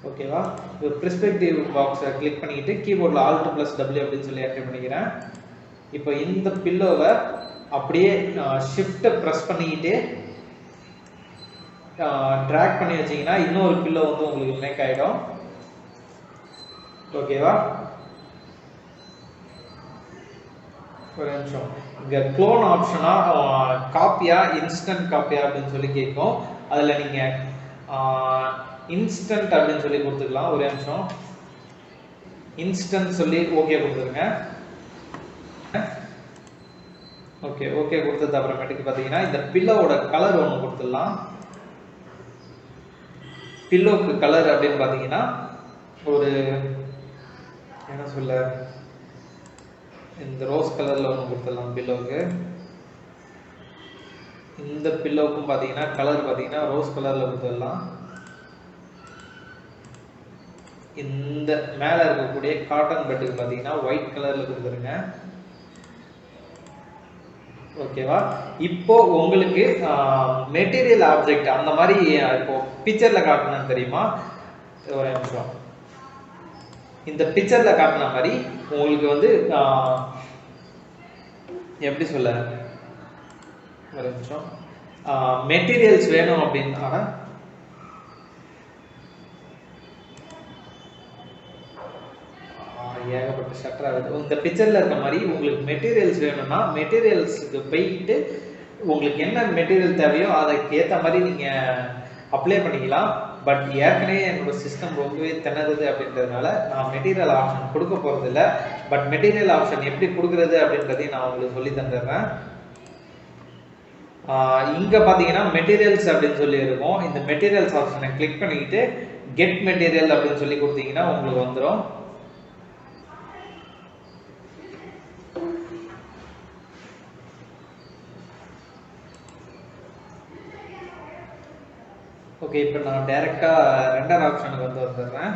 ஓகேவா? இப்போ பெர்ஸ்பெக்டிவ் பாக்ஸை கிளிக் பண்ணிக்கிட்டு கீபோர்டில் Alt+W அப்படின்னு சொல்லி என்டர் பண்ணிக்கிறேன். இப்போ இந்த பில்லோவை அப்படியே ஷிஃப்ட்டை ப்ரெஸ் பண்ணிக்கிட்டு ட்ராக் பண்ணி வச்சிங்கன்னா இன்னொரு பில்லோ வந்து உங்களுக்கு மேக் ஆகிடும். ஓகேவா? ஒரு நிமிஷம், இங்கே க்ளோன் ஆப்ஷனா காப்பியா இன்ஸ்டன்ட் காப்பியா அப்படின்னு சொல்லி கேட்கும். அதில் நீங்கள் இன்ஸ்டன்ட் அப்படின்னு சொல்லி கொடுத்துக்கலாம். ஒரு நிமிஷம், இன்ஸ்டன்ட் சொல்லி ஓகே கொடுத்துருங்க. ஓகே, ஓகே கொடுத்தது அப்புறமேட்டுக்கு பார்த்தீங்கன்னா இந்த பில்லோவோட கலர் ஒன்று கொடுத்துடலாம். பில்லோக்கு கலர் அப்படின்னு பார்த்தீங்கன்னா ஒரு என்ன சொல்ல, இந்த ரோஸ் கலரில் ஒன்று கொடுத்துடலாம் பில்லோவுக்கு. இந்த பில்லோவுக்கும் பார்த்தீங்கன்னா கலர் பார்த்தீங்கன்னா ரோஸ் கலரில் கொடுத்துடலாம். இந்த மேலே இருக்கக்கூடிய காட்டன் பெட்டுக்கு பார்த்தீங்கன்னா ஒயிட் கலரில் கொடுத்துருங்க. ஓகேவா? இப்போ உங்களுக்கு மெட்டீரியல் ஆப்ஜெக்ட் அந்த மாதிரி இப்போ பிக்சரில் காட்டணும்னு தெரியுமா? ஒரு நிமிஷம், இந்த பிக்சரில் காட்டின மாதிரி உங்களுக்கு வந்து எப்படி சொல்ல, ஒரு நிமிஷம், மெட்டீரியல்ஸ் வேணும் அப்படின்னா ஏகப்பட்ட ஷட்டர் ஆகுது. இந்த பிக்சரில் இருக்க மாதிரி உங்களுக்கு மெட்டீரியல்ஸ் வேணும்னா மெட்டீரியல்ஸுக்கு போயிட்டு உங்களுக்கு என்ன மெட்டீரியல் தேவையோ அதுக்கு ஏற்ற மாதிரி நீங்கள் அப்ளை பண்ணிக்கலாம். பட் ஏற்கனவே என்னோட சிஸ்டம் ரொம்பவே திணறுது அப்படின்றதுனால நான் மெட்டீரியல் ஆப்ஷன் கொடுக்க போகிறதில்ல. பட் மெட்டீரியல் ஆப்ஷன் எப்படி கொடுக்குறது அப்படின்றதையும் நான் உங்களுக்கு சொல்லி தந்துடுறேன். இங்கே பார்த்தீங்கன்னா மெட்டீரியல்ஸ் அப்படின்னு சொல்லி இருக்கும். இந்த மெட்டீரியல்ஸ் ஆப்ஷனை கிளிக் பண்ணிக்கிட்டு கெட் மெட்டீரியல் அப்படின்னு சொல்லி கொடுத்தீங்கன்னா உங்களுக்கு வந்துடும். ஓகே, இப்போ நான் டைரெக்டாக ரெண்டர் ஆப்ஷனுக்கு வந்துடுறேன்.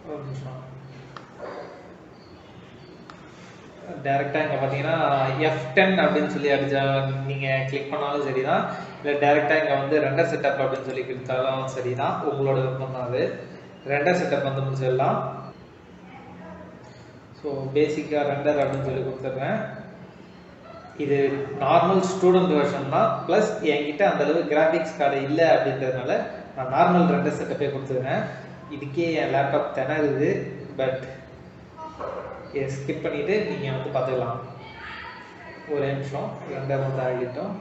ஒரு நிமிஷம், டைரெக்டாக இங்கே பார்த்தீங்கன்னா F10 அப்படின்னு சொல்லி அடிச்சா நீங்கள் கிளிக் பண்ணாலும் சரி தான், இல்லை டைரெக்டாக இங்கே வந்து ரெண்டர் செட்டப் அப்படின்னு சொல்லி கொடுத்தாலும் சரி தான், உங்களோட விருப்பம் தான். அது ரெண்டர் செட்டப் வந்து முடிச்சிடலாம். ஸோ பேசிக்காக ரெண்டர் அப்படின்னு சொல்லி கொடுத்துட்றேன். இது நார்மல் ஸ்டூடெண்ட் வெர்ஷன் தான், ப்ளஸ் என்கிட்ட அந்தளவு கிராஃபிக்ஸ் கார்டு இல்லை அப்படின்றதுனால நான் நார்மல் ரெண்டர் செட்டப்பே கொடுத்துக்கிறேன். இதுக்கே என் லேப்டாப் திணறுது. பட் ஸ்கிப் பண்ணிவிட்டு நீங்கள் வந்து பார்த்துக்கலாம். ஒரு நிமிஷம், ரெண்டர் வந்து ஆகிட்டோம்.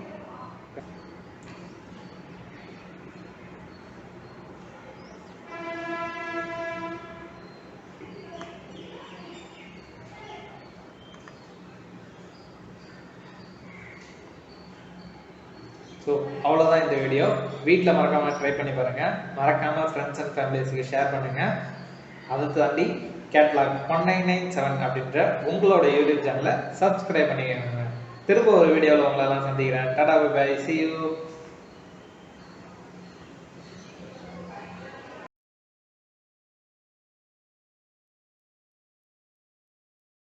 ஸோ அவ்வளோதான் இந்த வீடியோ. வீட்டில் மறக்காமல் ட்ரை பண்ணி பாருங்கள். மறக்காமல் ஃப்ரெண்ட்ஸ் அண்ட் ஃபேமிலிஸுக்கு ஷேர் பண்ணுங்கள். அதை தாண்டி கேட்லாக் 1997 அப்படின்ற உங்களோட யூடியூப் சேனலை சப்ஸ்கிரைப் பண்ணிக்கோங்க. திரும்ப ஒரு வீடியோவில் உங்களெல்லாம் சந்திக்கிறேன். Tata bye bye, see you.